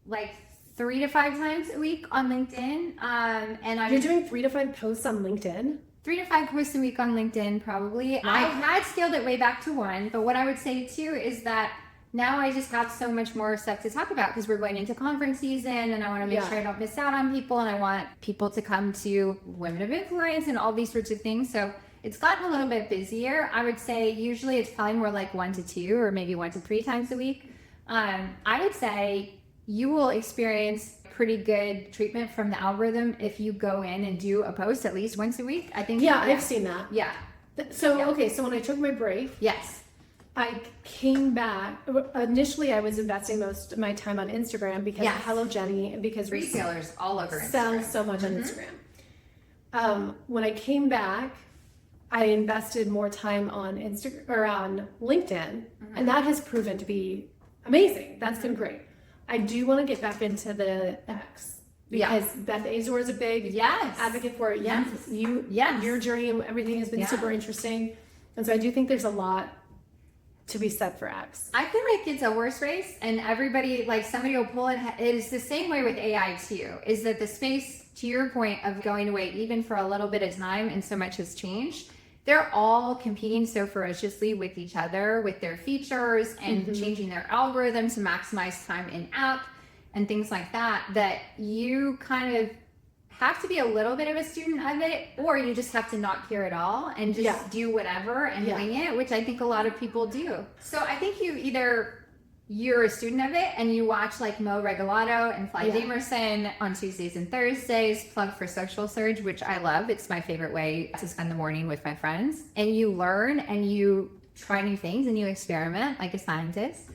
like 3 to 5 times a week on LinkedIn. And You're doing 3 to 5 posts on LinkedIn? 3 to 5 posts a week on LinkedIn, probably. I had scaled it way back to 1, but what I would say too is that now I just have so much more stuff to talk about because we're going into conference season, and I want to make sure I don't miss out on people, and I want people to come to Women of Influence and all these sorts of things. So it's gotten a little bit busier. I would say usually it's probably more like 1 to 2 or maybe 1 to 3 times a week. I would say you will experience pretty good treatment from the algorithm if you go in and do a post at least once a week. I think. Yeah, I've seen that. Yeah. So, okay, so when I took my break, yes, I came back. Initially, I was investing most of my time on Instagram because of HelloJenny, and because retailers all over sell so much on Instagram. When I came back, I invested more time on Instagram or on LinkedIn, and that has proven to be amazing. That's been great. I do want to get back into the X because Beth Azor is a big advocate for it. Your journey and everything has been super interesting, and so I do think there's a lot to be said for X. I feel like it's a horse race, and everybody, like somebody will pull it. It is the same way with AI too. Is that the space, to your point, of going away even for a little bit of time, and so much has changed. They're all competing so ferociously with each other, with their features and changing their algorithm to maximize time in app and things like that, that you kind of have to be a little bit of a student of it, or you just have to not care at all and just do whatever and wing it, which I think a lot of people do. So I think you're a student of it and you watch like Mo Regalado and Fly Damerson on Tuesdays and Thursdays, plug for Social Surge, which I love. It's my favorite way to spend the morning with my friends. And you learn and you try new things and you experiment like a scientist.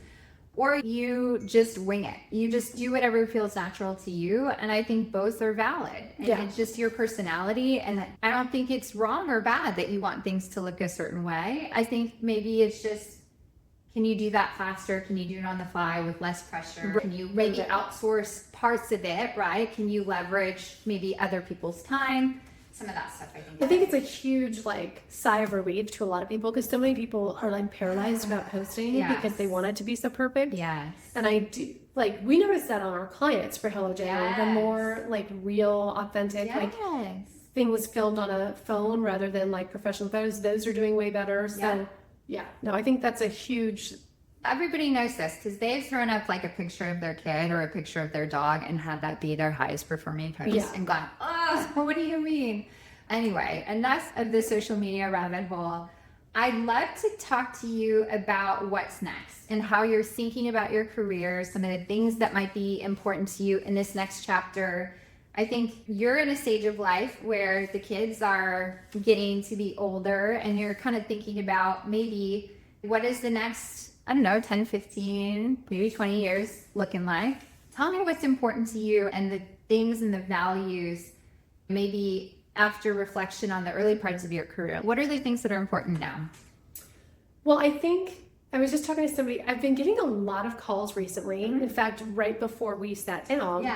or you just wing it. You just do whatever feels natural to you. And I think both are valid. And it's just your personality. And I don't think it's wrong or bad that you want things to look a certain way. I think maybe it's just, can you do that faster? Can you do it on the fly with less pressure? Can you maybe outsource parts of it, right? Can you leverage maybe other people's time? Some of that stuff, I think it's a huge like sigh of relief to a lot of people, because so many people are like paralyzed about posting because they want it to be so perfect. Yes. And I do, like, we noticed that on our clients for HelloJenny, the more like real, authentic, like things filmed on a phone rather than like professional photos, those are doing way better. So no, I think that's a huge. Everybody knows this because they've thrown up like a picture of their kid or a picture of their dog and had that be their highest performing post and gone, oh, what do you mean? Anyway, enough of the social media rabbit hole. I'd love to talk to you about what's next and how you're thinking about your career, some of the things that might be important to you in this next chapter. I think you're in a stage of life where the kids are getting to be older and you're kind of thinking about maybe what is the next, I don't know, 10, 15, maybe 20 years looking like. Tell me what's important to you and the things and the values, maybe after reflection on the early parts of your career. What are the things that are important now? Well, I think I was just talking to somebody. I've been getting a lot of calls recently. In fact, right before we sat down,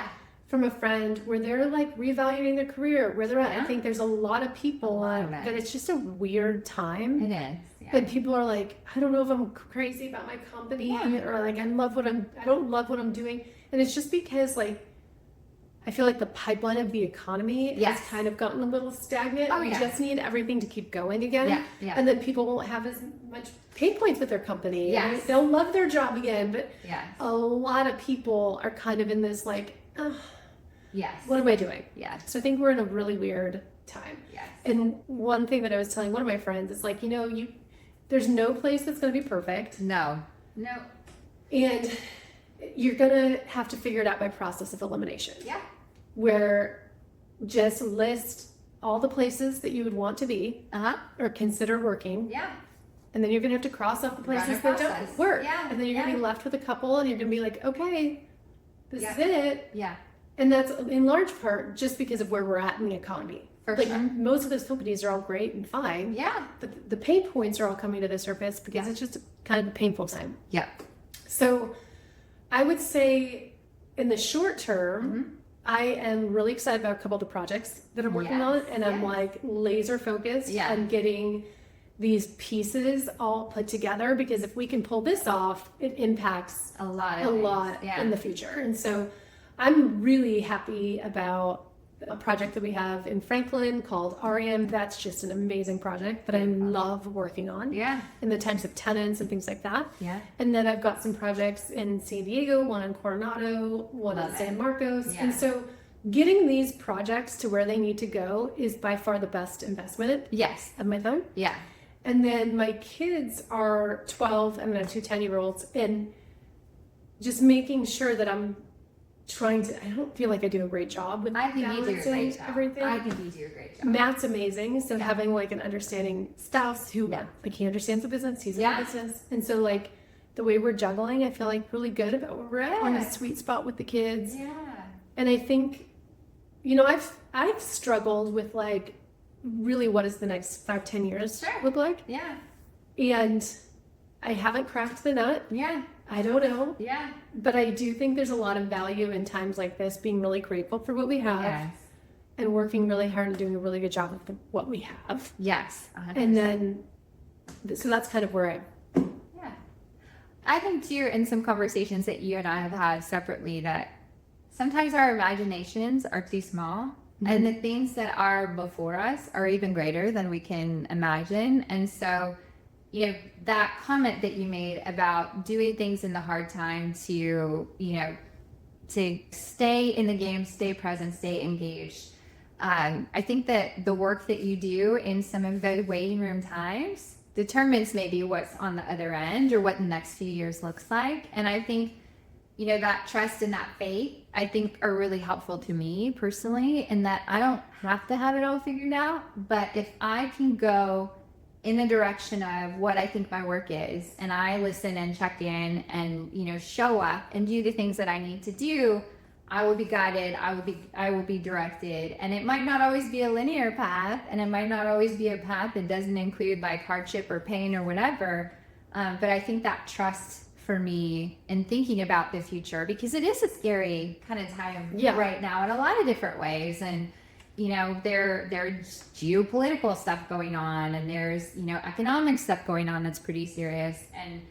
from a friend where they're like reevaluating their career, where they're at. I think there's a lot of people that it's just a weird time. It is. But people are like, I don't know if I'm crazy about my company or like I don't love what I'm doing. And it's just because like I feel like the pipeline of the economy has kind of gotten a little stagnant. We just need everything to keep going again. And then people won't have as much pain points with their company. They'll love their job again. But a lot of people are kind of in this like, what am I doing? So I think we're in a really weird time. And one thing that I was telling one of my friends is like, there's no place that's going to be perfect. No. And you're going to have to figure it out by process of elimination. Where just list all the places that you would want to be or consider working. And then you're going to have to cross off the places that don't work. And then you're going to be left with a couple and you're going to be like, okay, this is it. And that's in large part just because of where we're at in the economy. Most of those companies are all great and fine. But the pain points are all coming to the surface because it's just kind of a painful time. So I would say in the short term, I am really excited about a couple of the projects that I'm working on. And I'm like laser focused on getting these pieces all put together, because if we can pull this off, it impacts a lot in the future. And so I'm really happy about a project that we have in Franklin called REM. That's just an amazing project that I love working on. In the types of tenants and things like that. And then I've got some projects in San Diego, one in Coronado, one in San Marcos. And so getting these projects to where they need to go is by far the best investment of my time. And then my kids are 12 and I have two 10-year-olds, and just making sure that I'm trying to, I don't feel like I do a great job with I think you do a great job. Everything. I think you do a great job. Matt's amazing. So having like an understanding spouse who like he understands the business, he's in the business. And so like the way we're juggling, I feel like really good about where we're at. We're in a sweet spot with the kids. And I think, I've struggled with like really what is the next 5-10 years look like. And I haven't cracked the nut. I don't know. But I do think there's a lot of value in times like this, being really grateful for what we have and working really hard and doing a really good job with what we have. 100%. And then, so that's kind of where I think too, in some conversations that you and I have had separately, that sometimes our imaginations are too small and the things that are before us are even greater than we can imagine. And so, that comment that you made about doing things in the hard time to stay in the game, stay present, stay engaged. I think that the work that you do in some of the waiting room times determines maybe what's on the other end or what the next few years looks like. And I think, that trust and that faith, I think are really helpful to me personally, in that I don't have to have it all figured out. But if I can go in the direction of what I think my work is, and I listen and check in and, you know, show up and do the things that I need to do, I will be guided, I will be directed. And it might not always be a linear path, and it might not always be a path that doesn't include like hardship or pain or whatever. But I think that trust for me in thinking about the future, because it is a scary kind of time right now in a lot of different ways. And you know, there's geopolitical stuff going on, and there's, you know, economic stuff going on that's pretty serious. And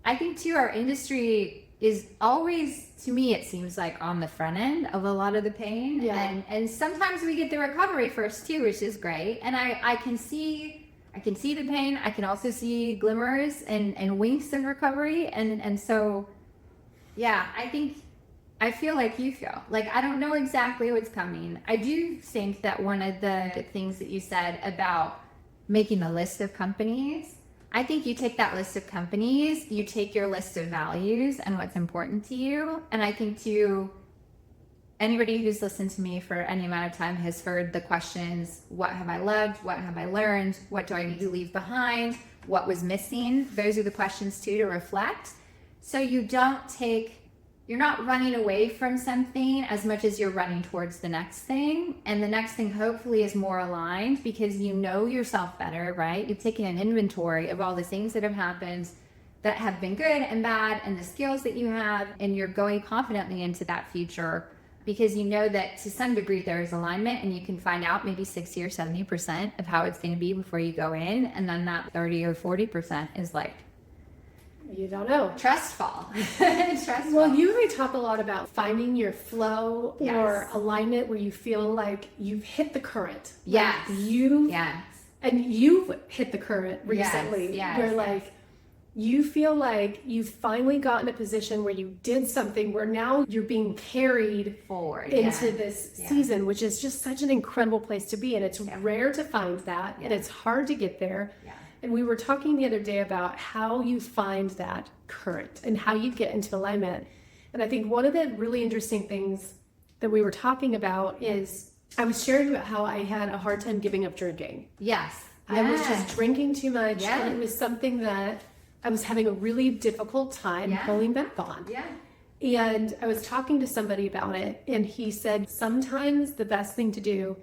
I think too, our industry is always, to me, it seems like on the front end of a lot of the pain. Yeah. And sometimes we get the recovery first too, which is great. And I can see the pain. I can also see glimmers and winks of recovery. And so, yeah, I feel like you feel. Like, I don't know exactly what's coming. I do think that one of the things that you said about making a list of companies, I think you take that list of companies, you take your list of values and what's important to you. And I think too, anybody who's listened to me for any amount of time has heard the questions, what have I loved? What have I learned? What do I need to leave behind? What was missing? Those are the questions too to reflect. So you're not running away from something as much as you're running towards the next thing. And the next thing hopefully is more aligned because you know yourself better, right? You've taken an inventory of all the things that have happened that have been good and bad and the skills that you have, and you're going confidently into that future because you know that to some degree there is alignment, and you can find out maybe 60 or 70% of how it's going to be before you go in. And then that 30 or 40% is like, you don't know. Trust fall. Well, you and I talk a lot about finding your flow or alignment where you feel like you've hit the current. Yes. And you've hit the current recently. Where like you feel like you've finally gotten a position where you did something where now you're being carried forward into this season, which is just such an incredible place to be. And it's rare to find that. And it's hard to get there. And we were talking the other day about how you find that current and how you get into alignment. And I think one of the really interesting things that we were talking about is I was sharing about how I had a hard time giving up drinking. I was just drinking too much. And it was something that I was having a really difficult time pulling back on. And I was talking to somebody about it, and he said sometimes the best thing to do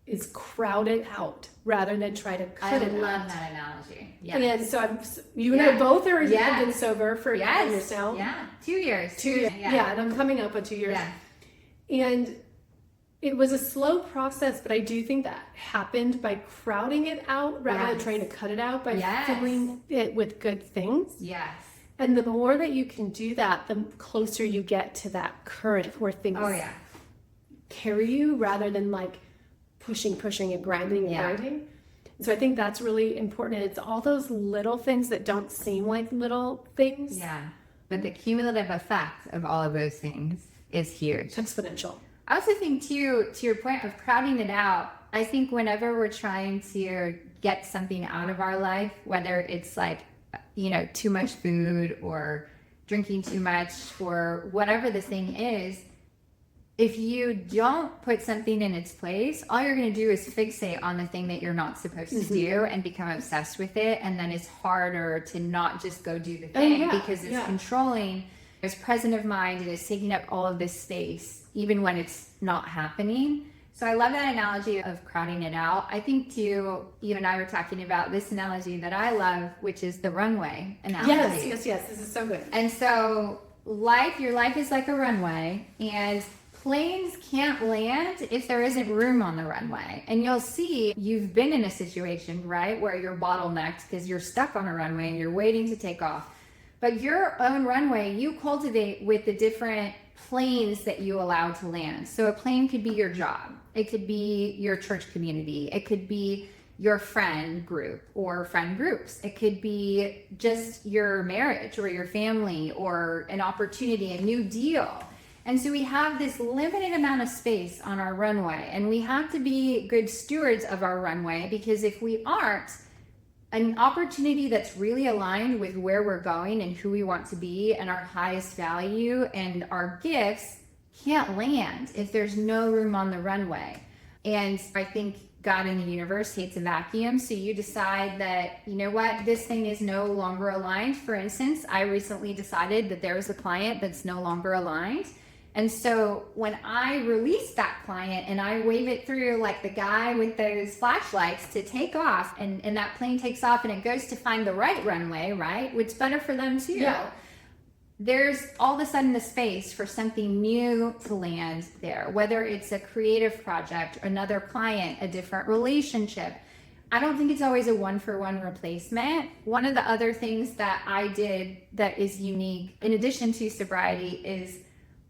is crowd it out rather than try to cut it out. I love that analogy. And so you and I both have been sober for years now. 2 years. 2 years. And I'm coming up on 2 years. And it was a slow process, but I do think that happened by crowding it out rather than trying to cut it out, by filling it with good things. And the more that you can do that, the closer you get to that current where things carry you rather than like pushing and grinding. So I think that's really important. It's all those little things that don't seem like little things. But the cumulative effect of all of those things is huge. Exponential. I also think too, to your point of crowding it out, I think whenever we're trying to get something out of our life, whether it's like, you know, too much food or drinking too much or whatever the thing is, if you don't put something in its place, all you're going to do is fixate on the thing that you're not supposed to do and become obsessed with it. And then it's harder to not just go do the thing because it's controlling. It's present of mind, and it's taking up all of this space, even when it's not happening. So I love that analogy of crowding it out. I think too, you and I were talking about this analogy that I love, which is the runway analogy. Yes. This is so good. And so your life is like a runway, and planes can't land if there isn't room on the runway. And you'll see you've been in a situation, right, where you're bottlenecked because you're stuck on a runway and you're waiting to take off. But your own runway, you cultivate with the different planes that you allow to land. So a plane could be your job. It could be your church community. It could be your friend group or friend groups. It could be just your marriage or your family or an opportunity, a new deal. And so we have this limited amount of space on our runway, and we have to be good stewards of our runway, because if we aren't, an opportunity that's really aligned with where we're going and who we want to be and our highest value and our gifts can't land if there's no room on the runway. And I think God in the universe hates a vacuum. So you decide that, you know what, this thing is no longer aligned. For instance, I recently decided that there was a client that's no longer aligned. And so when I release that client and I wave it through like the guy with those flashlights to take off, and that plane takes off and it goes to find the right runway, right? Which better for them too. Yeah. There's all of a sudden the space for something new to land there, whether it's a creative project, another client, a different relationship. I don't think it's always a one-for-one replacement. One of the other things that I did that is unique, in addition to sobriety, is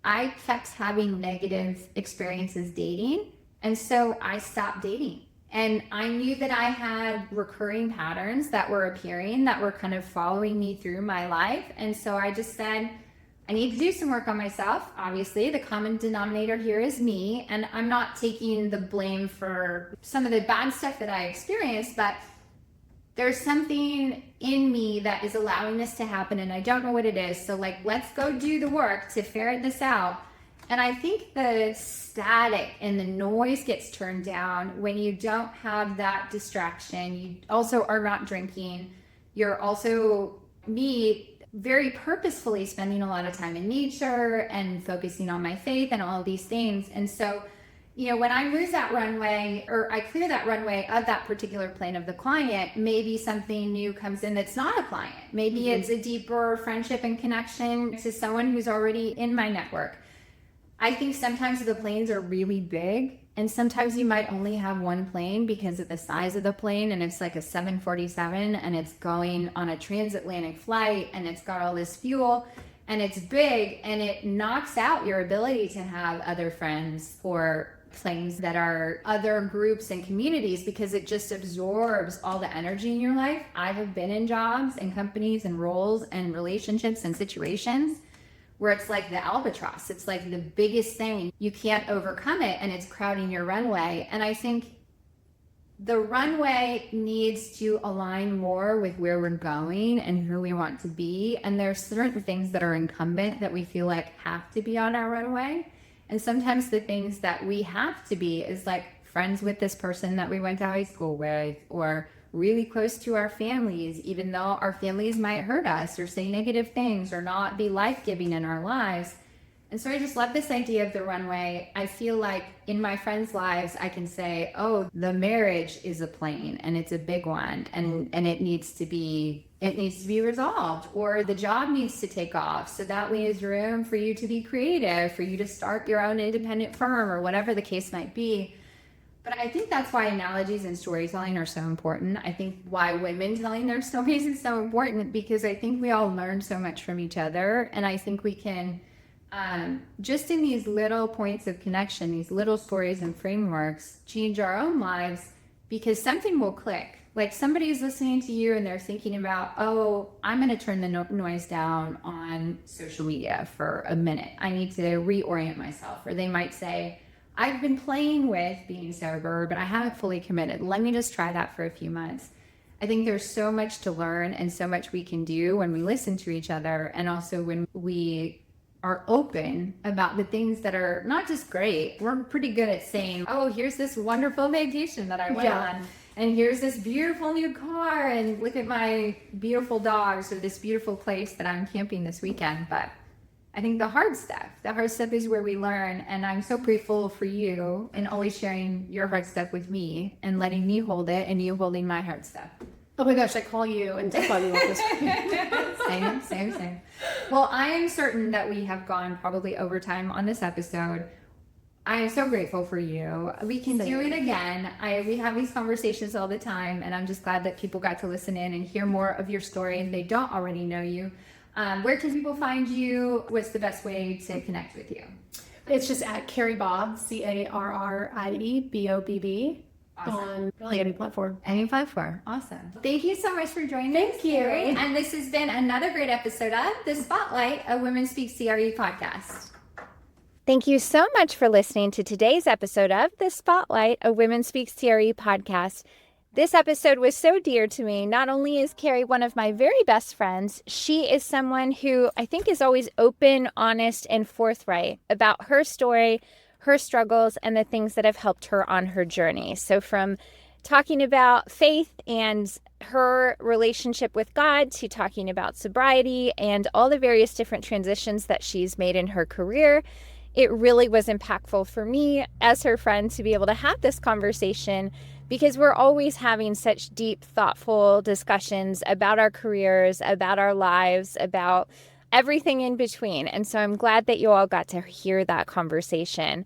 I kept having negative experiences dating. And so I stopped dating. And I knew that I had recurring patterns that were appearing, that were kind of following me through my life. And so I just said, I need to do some work on myself. Obviously, the common denominator here is me. And I'm not taking the blame for some of the bad stuff that I experienced, but there's something in me that is allowing this to happen and I don't know what it is. So like, let's go do the work to ferret this out. And I think the static and the noise gets turned down when you don't have that distraction. You also are not drinking. You're also, me, very purposefully spending a lot of time in nature and focusing on my faith and all of these things. And so, you know, when I lose that runway, or I clear that runway of that particular plane of the client, maybe something new comes in that's not a client. Maybe it's a deeper friendship and connection to someone who's already in my network. I think sometimes the planes are really big, and sometimes you might only have one plane because of the size of the plane, and it's like a 747 and it's going on a transatlantic flight and it's got all this fuel and it's big, and it knocks out your ability to have other friends or planes that are other groups and communities, because it just absorbs all the energy in your life. I have been in jobs and companies and roles and relationships and situations where it's like the albatross. It's like the biggest thing. You can't overcome it and it's crowding your runway. And I think the runway needs to align more with where we're going and who we want to be. And there's certain things that are incumbent that we feel like have to be on our runway. And sometimes the things that we have to be is like friends with this person that we went to high school with, or really close to our families, even though our families might hurt us or say negative things or not be life-giving in our lives. And so I just love this idea of the runway. I feel like in my friends' lives, I can say, oh, the marriage is a plane and it's a big one, and it needs to be resolved, or the job needs to take off. So that leaves room for you to be creative, for you to start your own independent firm or whatever the case might be. But I think that's why analogies and storytelling are so important. I think why women telling their stories is so important, because I think we all learn so much from each other. And I think we can, just in these little points of connection, these little stories and frameworks, change our own lives, because something will click. Like somebody's listening to you and they're thinking about, oh, I'm going to turn the noise down on social media for a minute. I need to reorient myself. Or they might say, I've been playing with being sober, but I haven't fully committed. Let me just try that for a few months. I think there's so much to learn and so much we can do when we listen to each other, and also when we are open about the things that are not just great. We're pretty good at saying, oh, here's this wonderful vacation that I went on, and here's this beautiful new car, and look at my beautiful dogs, or this beautiful place that I'm camping this weekend. But I think the hard stuff is where we learn. And I'm so grateful for you and always sharing your hard stuff with me and letting me hold it, and you holding my hard stuff. Oh my gosh, I call you and tell you all this. Same. Well, I am certain that we have gone probably overtime on this episode. I am so grateful for you. We can do it again. We have these conversations all the time, and I'm just glad that people got to listen in and hear more of your story if they don't already know you. Where can people find you? What's the best way to connect with you? It's just at Carrie Bobb, CarrieBobb. Awesome. On really any platform. Any platform. Awesome. Thank you so much for joining us, Thank you. Carrie. And this has been another great episode of The Spotlight, a Women Speak CRE podcast. Thank you so much for listening to today's episode of The Spotlight, a Women Speak CRE podcast. This episode was so dear to me. Not only is Carrie one of my very best friends, she is someone who I think is always open, honest, and forthright about her story, her struggles and the things that have helped her on her journey. So from talking about faith and her relationship with God to talking about sobriety and all the various different transitions that she's made in her career, it really was impactful for me as her friend to be able to have this conversation, because we're always having such deep, thoughtful discussions about our careers, about our lives, about everything in between. And so I'm glad that you all got to hear that conversation.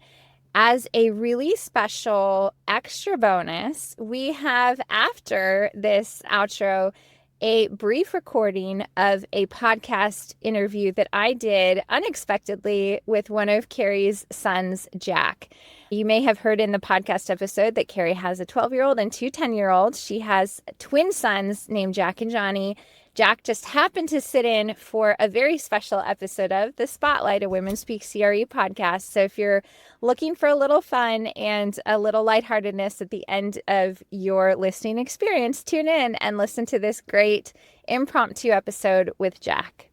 As a really special extra bonus, we have, after this outro, a brief recording of a podcast interview that I did unexpectedly with one of Carrie's sons, Jack. You may have heard in the podcast episode that Carrie has a 12-year-old and two 10-year-olds. She has twin sons named Jack and Johnny. Jack just happened to sit in for a very special episode of The Spotlight, a Women Speak CRE podcast. So if you're looking for a little fun and a little lightheartedness at the end of your listening experience, tune in and listen to this great impromptu episode with Jack.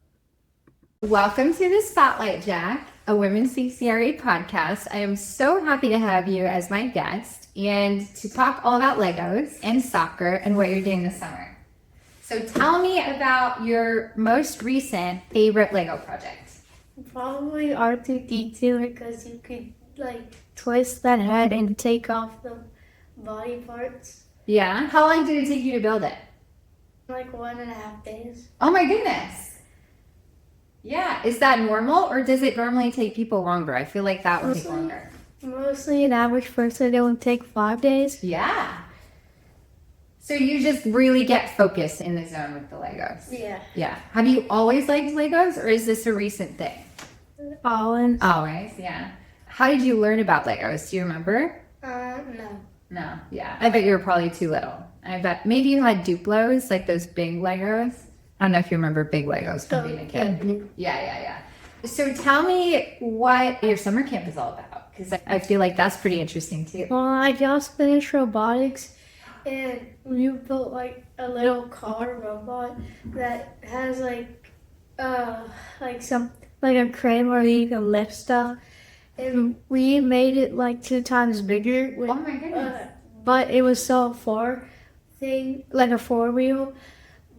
Welcome to The Spotlight, Jack, a Women Speak CRE podcast. I am so happy to have you as my guest and to talk all about Legos and soccer and what you're doing this summer. So tell me about your most recent favorite Lego project. Probably R2D2 because you could like twist that head and take off the body parts. Yeah? How long did it take you to build it? Like 1.5 days. Oh my goodness. Yeah. Is that normal, or does it normally take people longer? I feel like that would take longer. Mostly an average person, it would take 5 days. Yeah. So you just really get focused in the zone with the Legos. Yeah. Yeah. Have you always liked Legos, or is this a recent thing? Always. Always, yeah. How did you learn about Legos? Do you remember? No. No, yeah. I bet you were probably too little. I bet maybe you had Duplos, like those big Legos. I don't know if you remember big Legos from being a kid. Yeah. So tell me what your summer camp is all about, because I feel like that's pretty interesting too. Well, I just finished robotics. And we built like a little car robot that has like a crane where you can lift stuff. And we made it like 2 times bigger. With, Oh my goodness. But it was so far thing, like a 4-wheel.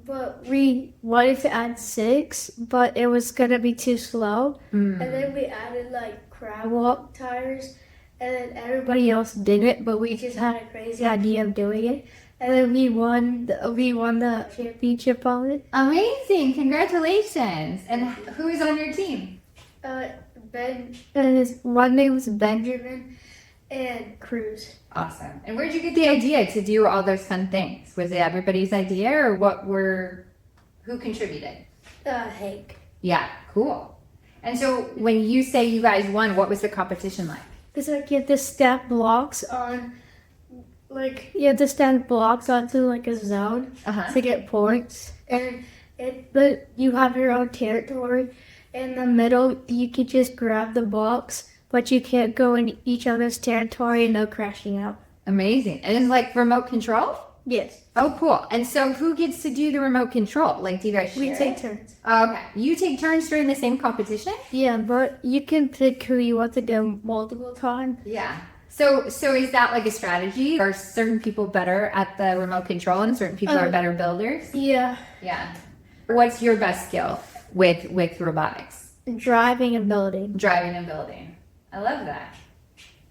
But we wanted to add 6, but it was gonna be too slow. And then we added like crab walk tires. And then everybody else did it, but we just had a crazy idea of doing it. And then we won the championship on it. Amazing! Congratulations! And who is on your team? Ben, and one name was Benjamin and Cruz. Awesome. And where'd you get the idea to do all those fun things? Was it everybody's idea, or who contributed? Hank. Yeah, cool. And so when you say you guys won, what was the competition like? Because like you have to stack blocks onto like a zone to get points, but you have your own territory. In the middle, you can just grab the blocks, but you can't go in each other's territory. No crashing out. Amazing. And it's like remote control? Yes. Oh, cool. And so who gets to do the remote control? Like, do you guys share We take it? turns. Okay. You take turns during the same competition? Yeah, but you can pick who you want to do multiple times. Yeah. So is that like a strategy? Are certain people better at the remote control and certain people are better builders? Yeah. Yeah. What's your best skill with robotics? Driving and building. Driving and building. I love that.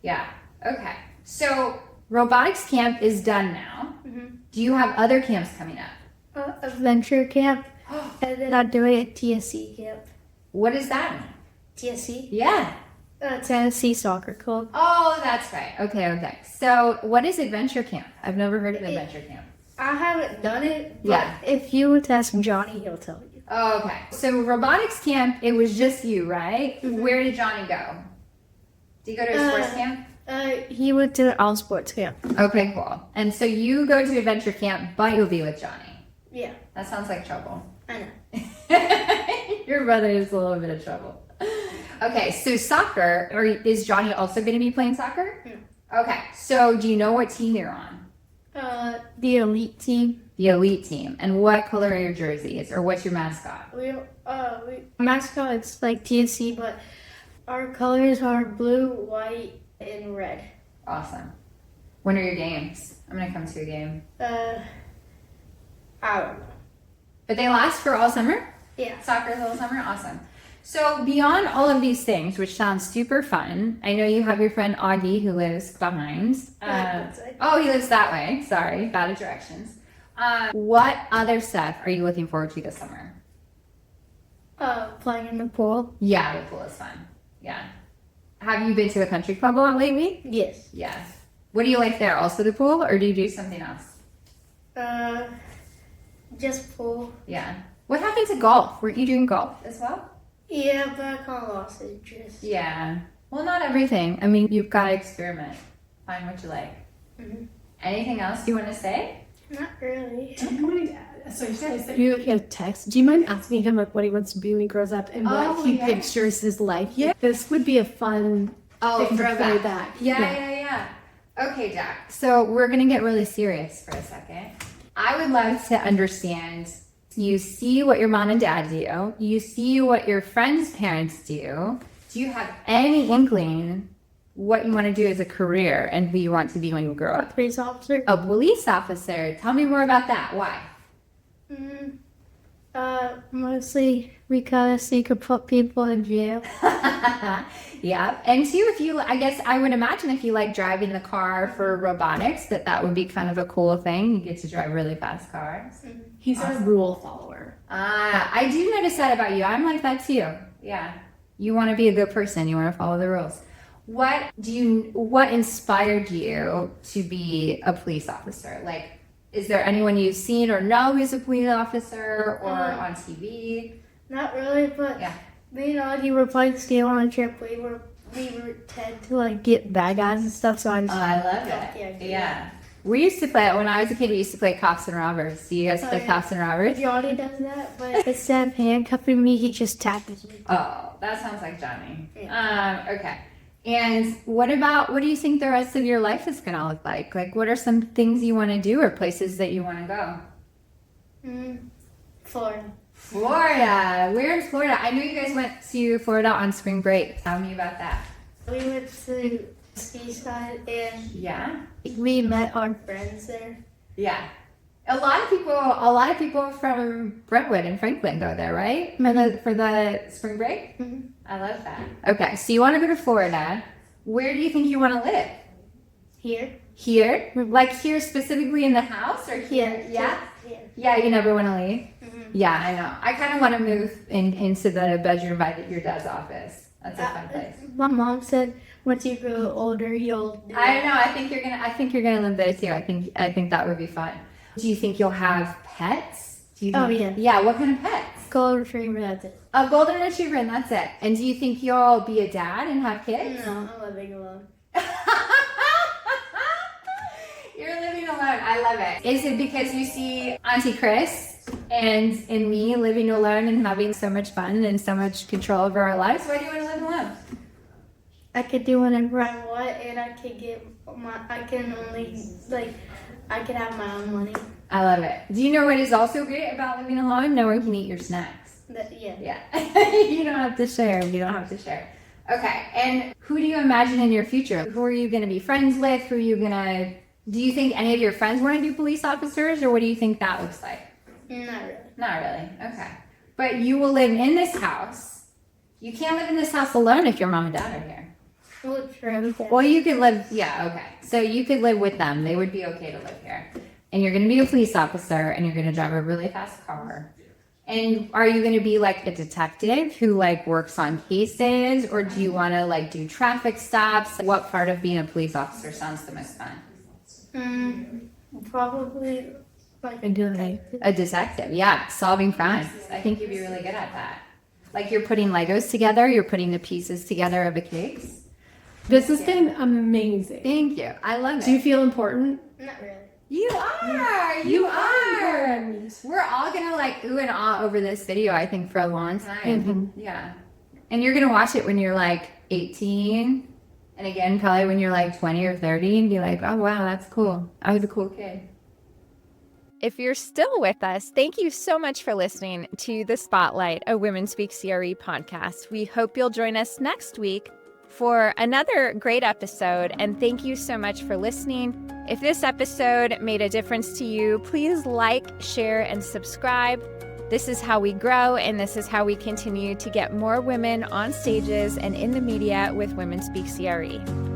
Yeah. Okay. So robotics camp is done now. Mm-hmm. Do you have other camps coming up? Adventure camp. And then I'm doing a TSC camp. What does that mean? TSC? Yeah. Tennessee Soccer Club. Oh, that's right. Okay. So what is adventure camp? I've never heard of adventure camp. I haven't done it, but Yeah. if you would ask Johnny, he'll tell you. Oh, okay. So robotics camp, it was just you, right? Mm-hmm. Where did Johnny go? Did he go to a sports camp? He went to all sports camp. Okay, cool. And so you go to adventure camp, but you'll be with Johnny. Yeah, That sounds like trouble. I know. Your brother is a little bit of trouble. Okay, so soccer, or is Johnny also going to be playing soccer? Yeah. Okay, so do you know what team you're on? The elite team. The elite team. And what color are your jerseys, or what's your mascot? Mascot is like TSC, but our colors are blue, white, in red. Awesome. When are your games? I'm going to come to a game. I don't know. But they last for all summer? Yeah. Soccer the whole summer? Awesome. So beyond all of these things, which sounds super fun, I know you have your friend Augie who lives behind. Oh, he lives that way. Sorry, bad at directions. What other stuff are you looking forward to this summer? Playing in the pool. Yeah, the pool is fun. Yeah. Have you been to a country club a lot lately? Yes. Yeah. What do you like there? Also the pool, or do you do something else? Just pool. Yeah. What happened to golf? Were you doing golf as well? Yeah, but I kind of lost interest. Yeah. Well, not everything. I mean, you've got to experiment. Find what you like. Mm-hmm. Anything else you want to say? Not really. So you said you have text. Do you mind asking him like what he wants to be when he grows up and what he pictures his life? Yeah, this would be a fun thing to play back. Yeah. Okay, Jack. So we're gonna get really serious for a second. I would love to understand. You see what your mom and dad do. You see what your friends' parents do. Do you have any inkling what you want to do as a career and who you want to be when you grow up? Police officer. A police officer. Tell me more about that. Why? Mostly because you could put people in jail. Yeah. And two, I guess I would imagine if you like driving the car for robotics, that would be kind of a cool thing. You get to drive really fast cars. He's a rule follower. I do notice that about you. I'm like that too. Yeah. You want to be a good person. You want to follow the rules. What inspired you to be a police officer? Like, is there anyone you've seen or know who's a police officer or on TV? Not really, but Yeah. me and Augie were playing scale on a trip. We were tend to like get bad guys and stuff. So I just I love it. Yeah. We used to play, when I was a kid, we used to play cops and robbers. Do you guys play cops and robbers? Johnny does that, but instead of handcuffing me, he just tackles me. Oh, that sounds like Johnny. Yeah. Okay. And what do you think the rest of your life is going to look like? Like, what are some things you want to do or places that you want to go? Florida. Florida. Where in Florida? I know you guys went to Florida on spring break. Tell me about that. We went to Seaside and Yeah. we met our friends there. Yeah. A lot of people from Brentwood and Franklin go there, right? For the spring break? Mm-hmm. I love that. Okay, so you want to go to Florida. Where do you think you want to live? Here. Here? Like here specifically in the house or here? Yeah? Here. Yeah, you never want to leave? Mm-hmm. Yeah, I know. I kind of want to move into the bedroom by your dad's office. That's a fun place. My mom said once you grow older, you'll do I know. I think you're gonna live there too. I think that would be fun. Do you think you'll have pets? Oh, yeah. Yeah, what kind of pets? Golden retriever, that's it. A golden retriever, and that's it. And do you think you'll be a dad and have kids? No, I'm living alone. You're living alone. I love it. Is it because you see Auntie Chris and me living alone and having so much fun and so much control over our lives? Why do you want to live alone? I could do whatever I want, and I can have my own money. I love it. Do you know what is also great about living alone? Know where you can eat your snacks. Yeah. Yeah. You don't have to share. Okay. And who do you imagine in your future? Who are you going to be friends with? Do you think any of your friends want to be police officers, or what do you think that looks like? Not really. Okay. But you will live in this house. You can't live in this house alone if your mom and dad are here. Well, true. Well, you could live, okay. So you could live with them. They would be okay to live here. And you're going to be a police officer, and you're going to drive a really fast car. And are you going to be like a detective who like works on cases, or do you want to like do traffic stops? What part of being a police officer sounds the most fun? Probably like a detective. A detective, yeah. Solving crimes. I think you'd be really good at that. Like you're putting Legos together, you're putting the pieces together of a case. This has been amazing. Thank you. I love it. Do you feel important? Not really. You are. You are. We're all going to like ooh and ah over this video, I think, for a long time. Mm-hmm. Yeah. And you're going to watch it when you're like 18. And again, probably when you're like 20 or 30 and be like, oh, wow, that's cool. I was a cool kid. If you're still with us, thank you so much for listening to The Spotlight, a Women Speak CRE podcast. We hope you'll join us next week for another great episode. And thank you so much for listening. If this episode made a difference to you, please like, share, and subscribe. This is how we grow, and this is how we continue to get more women on stages and in the media with Women Speak CRE.